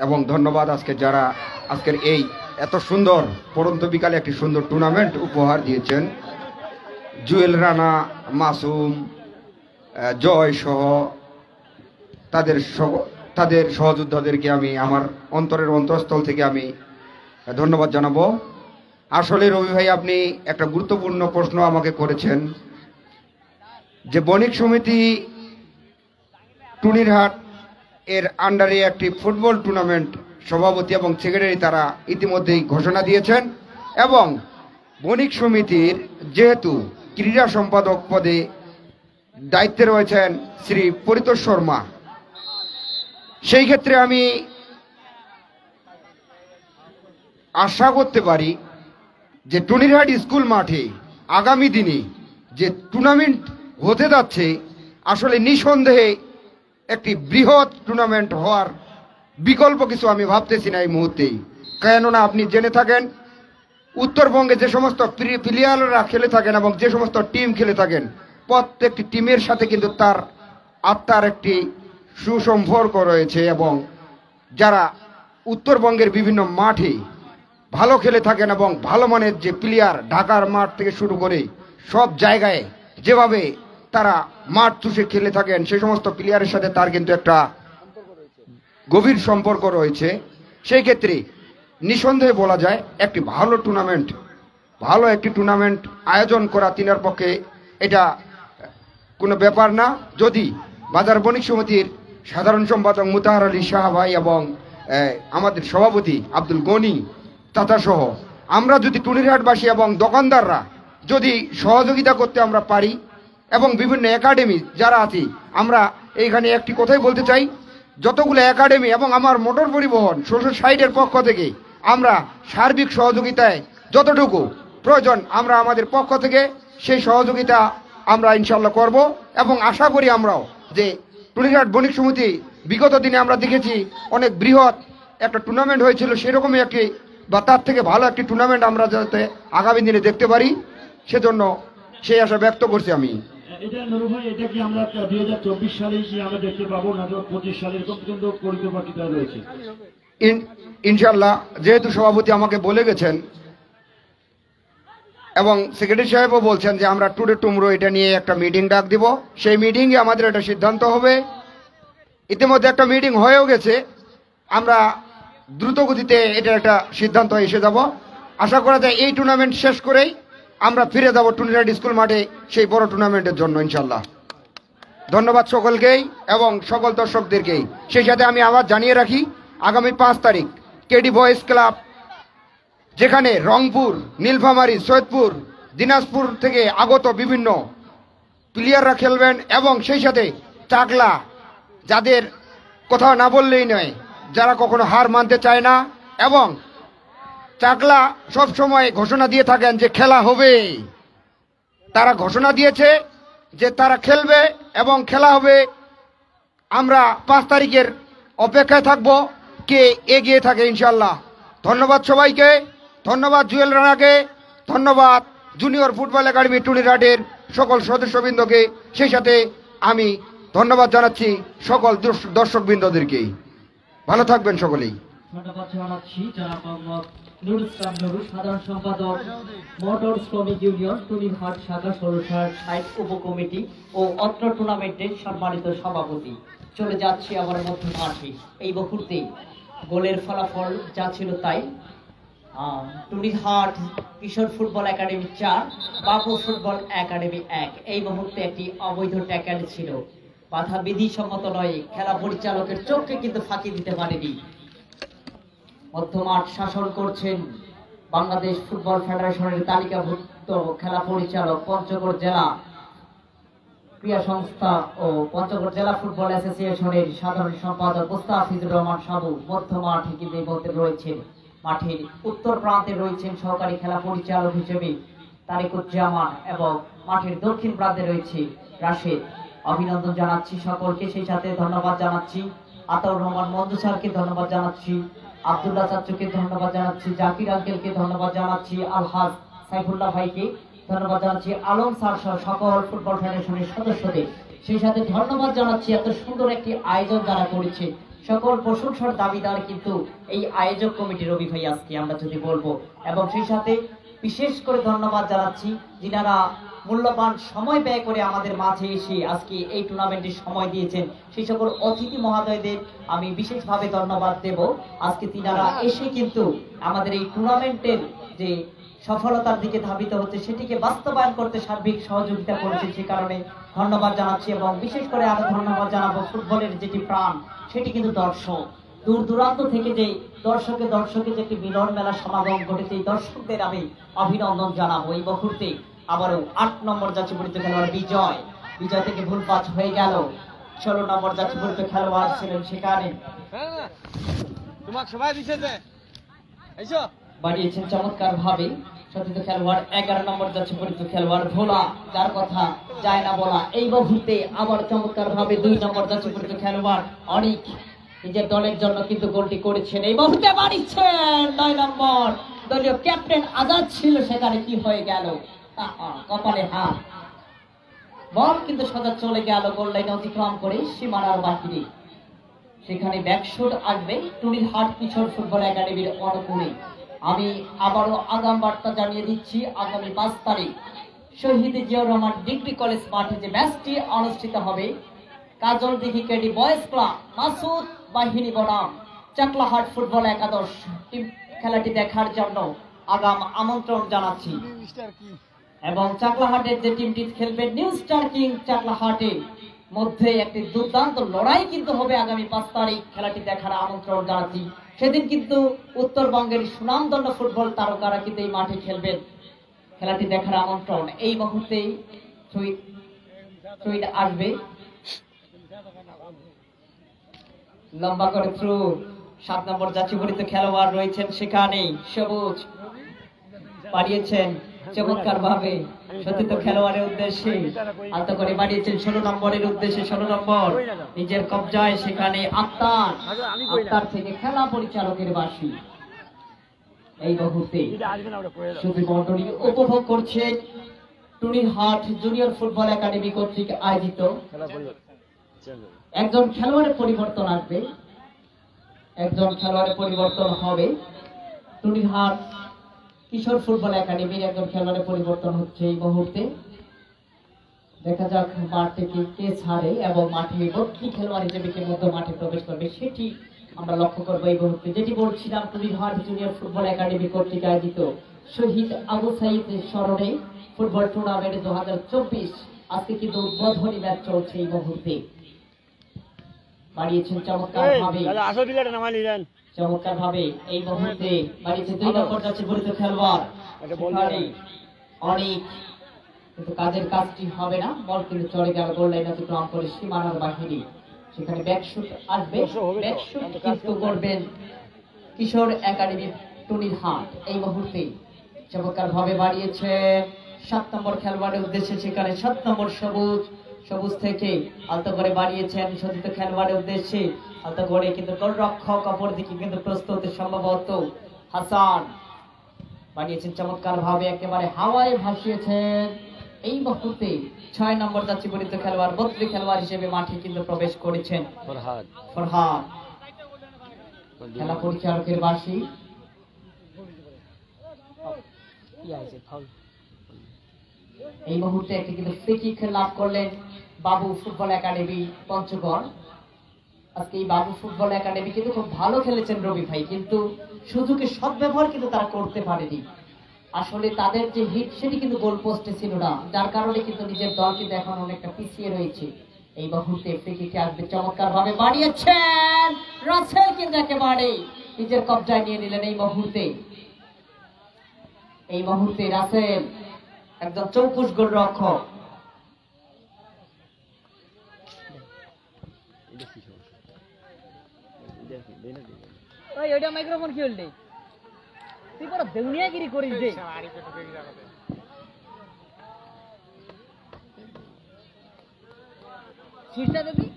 এবং ধন্যবাদ যারা আজকের এই এত সুন্দর পরন্ত বিকালে একটি সুন্দর টুর্নামেন্ট উপহার দিয়েছেন। জুয়েল রানা, মাসুম, জয় সহ তাদের সহযোদ্ধাদেরকে আমি আমার অন্তরের অন্তঃস্থল থেকে আমি ধন্যবাদ জানাবো। আসলে রবি ভাই, আপনি একটা গুরুত্বপূর্ণ প্রশ্ন আমাকে করেছেন, যে বণিক সমিতি টুনিরহাট এর আন্ডারে একটি ফুটবল টুর্নামেন্ট সভাপতি এবং সেক্রেটারি তারা ইতিমধ্যেই ঘোষণা দিয়েছেন, এবং বণিক সমিতির যেহেতু ক্রীড়া সম্পাদক পদে দায়িত্বে রয়েছেন শ্রী পরিতোষ শর্মা, সেই ক্ষেত্রে আমি আশা করতে পারি যে টুনিরহাট স্কুল মাঠে আগামী দিনে যে টুর্নামেন্ট হতে যাচ্ছে, আসলে নিঃসন্দেহে একটি বৃহৎ টুর্নামেন্ট হওয়ার বিকল্প কিছু আমি ভাবতেছি না এই মুহূর্তেই। কেননা আপনি জেনে থাকেন, উত্তরবঙ্গে যে সমস্ত প্লেয়াররা খেলে থাকেন এবং যে সমস্ত টিম খেলে থাকেন, প্রত্যেকটি টিমের সাথে কিন্তু তার আত্মার একটি সুসম্পর্ক রয়েছে, এবং যারা উত্তরবঙ্গের বিভিন্ন মাঠে ভালো খেলে থাকেন এবং ভালো মানের যে প্লেয়ার, ঢাকার মাঠ থেকে শুরু করে সব জায়গায় যেভাবে তারা মাঠ চুষে খেলে থাকেন, সেই সমস্ত প্লেয়ারের সাথে তার কিন্তু একটা গভীর সম্পর্ক রয়েছে। সেই ক্ষেত্রে নিঃসন্দেহে বলা যায় একটি ভালো একটি টুর্নামেন্ট আয়োজন করা তিনার পক্ষে এটা কোনো ব্যাপার না। যদি বাজার বণিক সমিতির সাধারণ সম্পাদক মুতাহার আলী শাহ ভাই এবং আমাদের সভাপতি আব্দুল গনি তাতা সহ আমরা যদি টুনিরহাটবাসী এবং দোকানদাররা যদি সহযোগিতা করতে আমরা পারি, এবং বিভিন্ন একাডেমি যারা আছি, আমরা এইখানে একটি কথাই বলতে চাই, যতগুলো একাডেমি এবং আমার মোটর পরিবহন শ্বশুর সাইডের পক্ষ থেকে আমরা সার্বিক সহযোগিতায় যতটুকু প্রয়োজন আমরা আমাদের পক্ষ থেকে সেই সহযোগিতা আমরা ইনশাল্লাহ করব। এবং আশা করি আমরাও যে টুনিরহাট বণিক সমিতি বিগত দিনে আমরা দেখেছি অনেক বৃহৎ একটা টুর্নামেন্ট হয়েছিল সেরকমই একটি বা তার থেকে ভালো একটি টুর্নামেন্ট আমরা যাতে আগামী দিনে দেখতে পারি, সেজন্য সেই আশা ব্যক্ত করছি আমি। এটা নুরু ভাই, এটা কি আমরা 2024 সালে কি আমরা দেখতে পাবো না 2025 সালে, এরকম কিন্তু পরিকল্পনা রয়েছে? ইনশাল্লাহ, যেহেতু সভাপতি আমাকে বলে গেছেন এবং সেক্রেটারি সাহেবও বলছেন যে আমরা টুডে টুমরো এটা নিয়ে একটা মিটিং ডাক দিব, সেই মিটিংয়ে আমাদের একটা সিদ্ধান্ত হবে। ইতিমধ্যে একটা মিটিং হয়েও গেছে, আমরা দ্রুত গতিতে এটার একটা সিদ্ধান্ত এসে যাব। আশা করা যায় এই টুর্নামেন্ট শেষ করেই আমরা ফিরে যাব টুনিরহাট স্কুল মাঠে সেই বড় টুর্নামেন্টের জন্য ইনশাল্লাহ। ধন্যবাদ সকলকেই এবং সকল দর্শকদেরকেই। সেই সাথে আমি আবার জানিয়ে রাখি, আগামী 5 তারিখ কেডি বয়েজ ক্লাব, যেখানে রংপুর, নীলফামারী, সৈয়দপুর, দিনাজপুর থেকে আগত বিভিন্ন প্লেয়াররা খেলবেন এবং সেই সাথে চাকলা, যাদের কথা না বললেই নয়, যারা কখনো হার মানতে চায় না এবং চাকলা সব সময় ঘোষণা দিয়ে থাকেন যে খেলা হবে, তারা ঘোষণা দিয়েছে যে তারা খেলবে এবং খেলা হবে। আমরা 5 তারিখের অপেক্ষায় থাকব, কে এগিয়ে থাকে ইনশাল্লাহ। ধন্যবাদ সবাইকে, ধন্যবাদ জুয়েল রানাকে, ধন্যবাদ জুনিয়র ফুটবল একাডেমি টুনিরহাটের সকল সদস্যবৃন্দকে, সেই সাথে আমি ধন্যবাদ জানাচ্ছি সকল দর্শকবৃন্দদেরকে। ভালো থাকবেন সকলেই। ধন্যবাদ জানাচ্ছি জনাব মোহাম্মদ নুরুল ইসলাম নুরু, সাধারণ সম্পাদক মোটর শ্রমিক ইউনিয়ন টুনিরহাট শাখা সরসার 60 উপকমিটি ও অত্র টুর্নামেন্টের সম্মানিত সভাপতি। চলে যাচ্ছি আবার মধ্য মাঠে। এই মুহূর্তে গোলের ফলাফল যা ছিল তাই। টুনিরহাট কিশোর ফুটবল একাডেমি 4, বাবু ফুটবল একাডেমি 1। এই মুহূর্তে একটি অবৈধ ট্যাকেল ছিল, বাধা বিধিসম্মত নয়, খেলা পরিচালকের চোখকে কিন্তু ফাঁকি দিতে পারেনি। মধ্যমাঠ শাসন করছেন বাংলাদেশ ফুটবল ফেডারেশনের তালিকাভুক্ত খেলা পরিচালক, পঞ্চগড় জেলা ক্রীড়া সংস্থা ও পঞ্চগড় জেলা ফুটবল অ্যাসোসিয়েশনের সাধারণ সম্পাদক মুস্তাফিজুর রহমান সাবু। মধ্যমাঠে কিন্তু এই মুহূর্তে রয়েছেন, মাঠের উত্তর প্রান্তে রয়েছেন সহকারী খেলা পরিচালক হিসেবে তারেকুজ্জামান এবং মাঠের দক্ষিণ প্রান্তে রয়েছে রাশেদ। অভিনন্দন জানাচ্ছি সকলকে, সেই সাথে ধন্যবাদ জানাচ্ছি আতাউর রহমান মঞ্জু স্যারকে, ধন্যবাদ জানাচ্ছি আব্দুল্লাহ চাচুকে, ধন্যবাদ জানাচ্ছি জাকির আঙ্কেলকে, ধন্যবাদ জানাচ্ছি আলহাজ সাইফুল্লাহ ভাইকে, ধন্যবাদ জানাচ্ছি আলম স্যার সহ সকল ফুটবল ফেডারেশনের সদস্যদের। সেই সাথে ধন্যবাদ জানাচ্ছি এত সুন্দর একটি আয়োজন যারা করেছে, সকল প্রশংসার দাবিদার কিন্তু এই আয়োজক কমিটির রবি ভাই আজকে আমরা যদি বলবো। এবং সেই সাথে বিশেষ করে ধন্যবাদ জানাচ্ছি যিনারা মূল্যবান সময় ব্যয় করে আমাদের মাঝে এসে আজকে এই টুর্নামেন্টে সময় দিয়েছেন, সেই সকল অতিথি মহোদয়দের আমি বিশেষভাবে ধন্যবাদ দেব। আজকে তিনারা এসে কিন্তু আমাদের এই টুর্নামেন্টের যে সফলতার দিকে ধাবিত হচ্ছে সেটিকে বাস্তবায়ন করতে সার্বিক সহযোগিতা করেছে, সে কারণে ধন্যবাদ জানাচ্ছি। এবং বিশেষ করে আরো ধন্যবাদ জানাবো ফুটবলের যেটি প্রাণ সেটি কিন্তু দর্শক। দূর দূরান্ত থেকে যে দর্শকের যে একটি মিলন মেলা সমাগম ঘটেছে, এই দর্শকদের আমি অভিনন্দন জানাবো। এই মুহূর্তে আবারও 8 নম্বর জাতীয়পরিচিত খেলোয়াড় বিজয় থেকে ভুল পাস হয়ে গেল। 16 নম্বর জাতীয়পরিচিত খেলোয়াড় ছিলেন সেখানে, বাড়িয়েছেন চমৎকার ভাবে সতীর্থ খেলোয়াড় 11 নম্বর জাতীয়পরিচিত খেলোয়াড় ভোলা, যার কথা যায় না বলা। এই মুহূর্তে আবার চমৎকার ভাবে 2 নম্বর জাতীয়পরিচিত খেলোয়াড় অনেক নিজের দলের জন্য কিন্তু গোলটি করেছেন। এই মুহূর্তে বাড়িচ্ছেন 9 নম্বর দলীয় ক্যাপ্টেন আজাদ ছিল, সেখানে কি হয়ে গেল, কপালে হাত, বল কিন্তু সোজা চলে গেল গোল লাইন অতিক্রম করে সীমানার বাহিরে। সেখানে ব্যাকশট আসবে টুনিরহাট কিশোর ফুটবল একাডেমির অনুকূলে। আমি আবারও আগাম বার্তা জানিয়ে দিচ্ছি, আগামী 5 তারিখ শহীদ জিয়াউর রহমান ডিগ্রি কলেজ মাঠে যে ম্যাচটি অনুষ্ঠিত হবে, কাজল দিঘি কেডি বয়েজ ক্লাব মাসুদ বাহিনী বনাম চাকলাহাট ফুটবল একাদশ টিম খেলাটি দেখার জন্য আগাম আমন্ত্রণ জানাচ্ছি। এবং চাকলাহাটের যে টিমটি খেলবে নিউ স্টার কিং চাকলাহাটের মধ্যে একটি দুর্দান্ত লড়াই কিন্তু হবে আগামী 5 তারিখ, খেলাটি দেখার আমন্ত্রণ জানাচ্ছি। সেদিন কিন্তু উত্তরবঙ্গের সুনামধন্য ফুটবল তারকারা কিন্তু এই মাঠে খেলবেন, খেলাটি দেখার আমন্ত্রণ। এই মুহূর্তেই সুইড আসবে, লম্বা করে থ্রু 7 নম্বর জাতীয়পরিচিত খেলোয়াড় রয়েছেন সেখানে, সবুজ পাঠিয়েছেন চমৎকার ভাবে সতীর্থ খেলোয়াড়ের উদ্দেশ্যে আলতো করে বাড়িয়েছেন 16 নম্বরের উদ্দেশ্যে। 16 নম্বর নিজের কবজায়, সেখানে আক্তার থেকে খেলা পরিচালকের বাঁশি। এই মুহূর্তে শুধু মন্ডলী উপভোগ করছেন টুনিরহাট জুনিয়র ফুটবল একাডেমি কর্তৃক আয়োজিত। একজন খেলোয়াড়ের পরিবর্তন আসবে, একজন খেলোয়াড়ের পরিবর্তন হবে। টুনিরহাট কিশোর ফুটবল একাডেমির একজন খেলোয়াড়ের পরিবর্তন হচ্ছে এই মুহূর্তে। দেখা যাক মাঠ থেকে কে ছাড়ে এবং মাঠে ভর্তি খেলোয়াড় হিসেবে কে মধ্য মাঠে প্রবেশ করবে সেটি আমরা লক্ষ্য করবো এই মুহূর্তে। যেটি বলছিলাম, টুনিরহাট জুনিয়র ফুটবল একাডেমি কর্তৃক আয়োজিত শহীদ আবু সাইদ স্মরণে ফুটবল টুর্নামেন্ট 2024 আজকে কিন্তু উদ্বোধনী ম্যাচ চলছে এই মুহূর্তে। বাড়িয়েছেন চমৎকার ভাবে এই মুহূর্তে বাড়িয়েছে 2 নম্বর যাচ্ছে পরিচিত খেলোয়াড়। অনেক কিন্তু কাজের কাজটি হবে না, বল কিন্তু চলে গেল গোল লাইন অতিক্রম করে সীমানার বাহিরে। সেখানে ব্যাকশুট আসবে, ব্যাকশুট কিন্তু করবেন কিশোর একাডেমি টুনিরহাট। এই মুহূর্তে চমৎকার ভাবে বাড়িয়েছে 7 নম্বর খেলোয়াড়ের উদ্দেশ্যে, সেখানে 7 নম্বর সবুজ থেকে আলতো করে বাড়িয়েছেন সতীর্থ খেলোয়াড়ের উদ্দেশ্যে। আলতো করে কিন্তু গোলরক্ষক অপর দিকে কিন্তু প্রস্তুত সম্ভবত হাসান বাড়িয়েছেন চমৎকার ভাবে, একেবারে হাওয়ায় ভাসিয়েছেন। এই মুহূর্তে 6 নম্বর যাচ্ছে পরিচিত খেলোয়াড়, 32 খেলোয়াড় হিসেবে মাঠে কিন্তু প্রবেশ করেছেন ফরহাদ। খেলা পরিচালকের বাঁশি। এই মুহূর্তে একটি কিন্তু ফ্রি কিক লাভ করলেন বাবু ফুটবল একাডেমি পঞ্চগড়। আজকে এই বাবু ফুটবল একাডেমি কিন্তু খুব ভালো খেলেছেন রবি ভাই, কিন্তু সুযোগের সদ্ব্যবহার কিন্তু তারা করতে পারেনি। আসলে তাদের যে হিট সেটি কিন্তু গোল পোস্টে ছিল না, যার কারণে কিন্তু নিজের দল কিন্তু এখন অনেকটা পিছিয়ে রয়েছে। এই মুহূর্তে ফ্রি কিকে আসবে, চমৎকার ভাবে বাড়িয়েছেন রাসেল, কিন্তু একেবারে নিজের কবজায় নিয়ে নিলেন। এই মুহূর্তে রাসেল একদম চৌকুশ গোলরক্ষক। ওইটা মাইক্রোফোন কি হল তুই পুরো দেউনিয়াগিরি করিস দে। সিটটা দিবি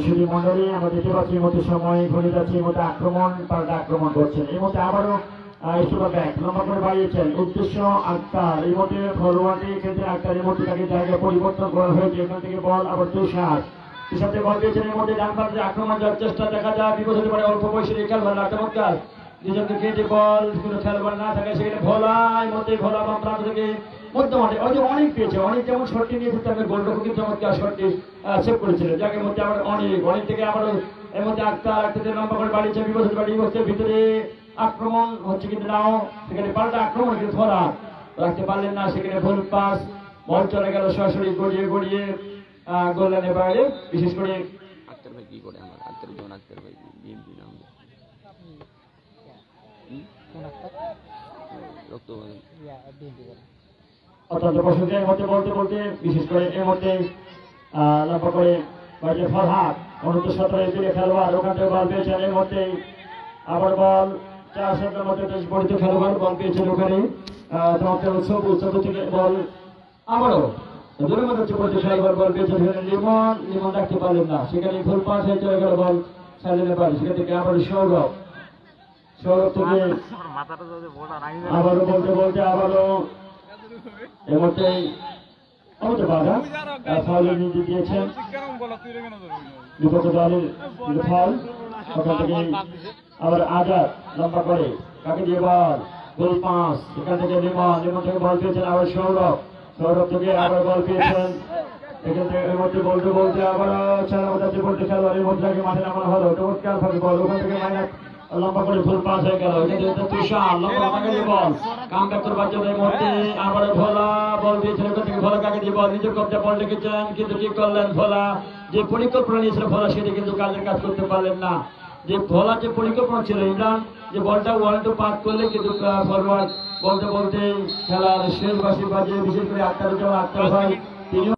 শ্রী মন্ডলী, আমরা দেখতে পাচ্ছি এই মধ্যে সময় ঘুরে যাচ্ছে, এই মধ্যে পাল্টা আক্রমণ করছেন। এই মধ্যে আবারও ব্যাক লম্বা করে বাড়িয়েছেন, উদ্দেশ্য আক্তার। এই মধ্যে ফরওয়ার্ডের ক্ষেত্রে আক্তার এই মধ্যে তাকে জায়গা পরিবর্তন করা হয়েছে। এখান থেকে বল আবার তুষার সাথে বল দিয়েছেন। এর মধ্যে ডান পাশে আক্রমণ যাওয়ার চেষ্টা দেখা যায়, বিপদ হতে পারে অল্প বয়সের এই খেলোয়াড়। চমৎকার নিজেকে কেটে বল কোনো খেলোয়াড় না থাকে সেখানে ভোলা, এর মধ্যে ভোলা বাম প্রান্ত থেকে মধ্যমাঠে অনেক পেয়েছে, অনেক যেমন শটটি নিয়েছে তাকে গোলরক্ষক কিন্তু চমৎকার শটটি সেভ করেছিল, যাকে মধ্যে আবার অনেক থেকে আবার এর মধ্যে আক্তার লম্বা করে বাড়িয়েছে, বিপদ হতে পারে এই ভিতরে আক্রমণ হচ্ছে কিন্তু নাও, সেখানে পাল্টা আক্রমণ কিন্তু ধরা রাখতে পারলেন না, সেখানে ভুল পাস, বল চলে গেল সরাসরি গড়িয়ে গোল লাইনের বাইরে। বিশেষ করে আক্তার ভাই কি করে আমার আক্তার ভাই বিএনপি নাম রক্ত অত্যন্ত প্রশংসা। এর মধ্যে বলতে বিশেষ করে এর মধ্যে লক্ষ্য করে ফরহাদ 17 দিকে খেলোয়াড়, ওখান থেকে বল পেয়েছেন। এর মধ্যে আবার বল 4 শটের মধ্যে পরিচিত খেলোয়াড় বল পেয়েছেন ওখানে সবুজ থেকে বল আবারও দূরের মধ্যে পরিচিত খেলোয়াড় বল পেয়েছেন লিমন রাখতে পারলেন না, সেখানে ফুল পাস হয়ে চলে গেল বল সাইলেন্ট পারে, সেখান থেকে আবার সৌরভ থেকে আবারও বলতে আবারও এর মধ্যে বাধা ফাউলের নির্দেশ দিয়েছেন বিপক্ষ দলের ফল। ওখান থেকে আবার আজাদ লম্বা করে কাকে দিয়ে বল গোল পাস, এখান থেকে লিমন থেকে বল পেয়েছেন আবার সৌরভ থেকে আবার বল পেয়েছেন। এখান থেকে এর মধ্যে বলতে আবার বলতে খেলোয়াড়ের মধ্যে আগে মাঠে নামানো হলো, চমৎকার ভাবে বল ওখান থেকে মাইনাস লম্বা করে ফুল পাস হয়ে গেল। তুষার লম্বা কাকে দিয়ে বল কাম ব্যাক্তর বাচ্চাদের মধ্যে আবার ভোলা বল দিয়েছিল, ওখান থেকে ভোলা কাকে দিয়ে বল নিজের কবজা বল রেখেছেন, কিন্তু কি করলেন ভোলা যে পরিকল্পনা নিয়েছিল ভোলা সেটি কিন্তু কাজের কাজ করতে পারলেন না। যে ভোলা যে পরিকল্পনা ছিল ইমরান যে বলটা 1-2 পাস করলে কিন্তু ফরওয়ার্ড বলতে খেলার শেষ বাসি বাজে, বিশেষ করে আক্তার ভাই তিনি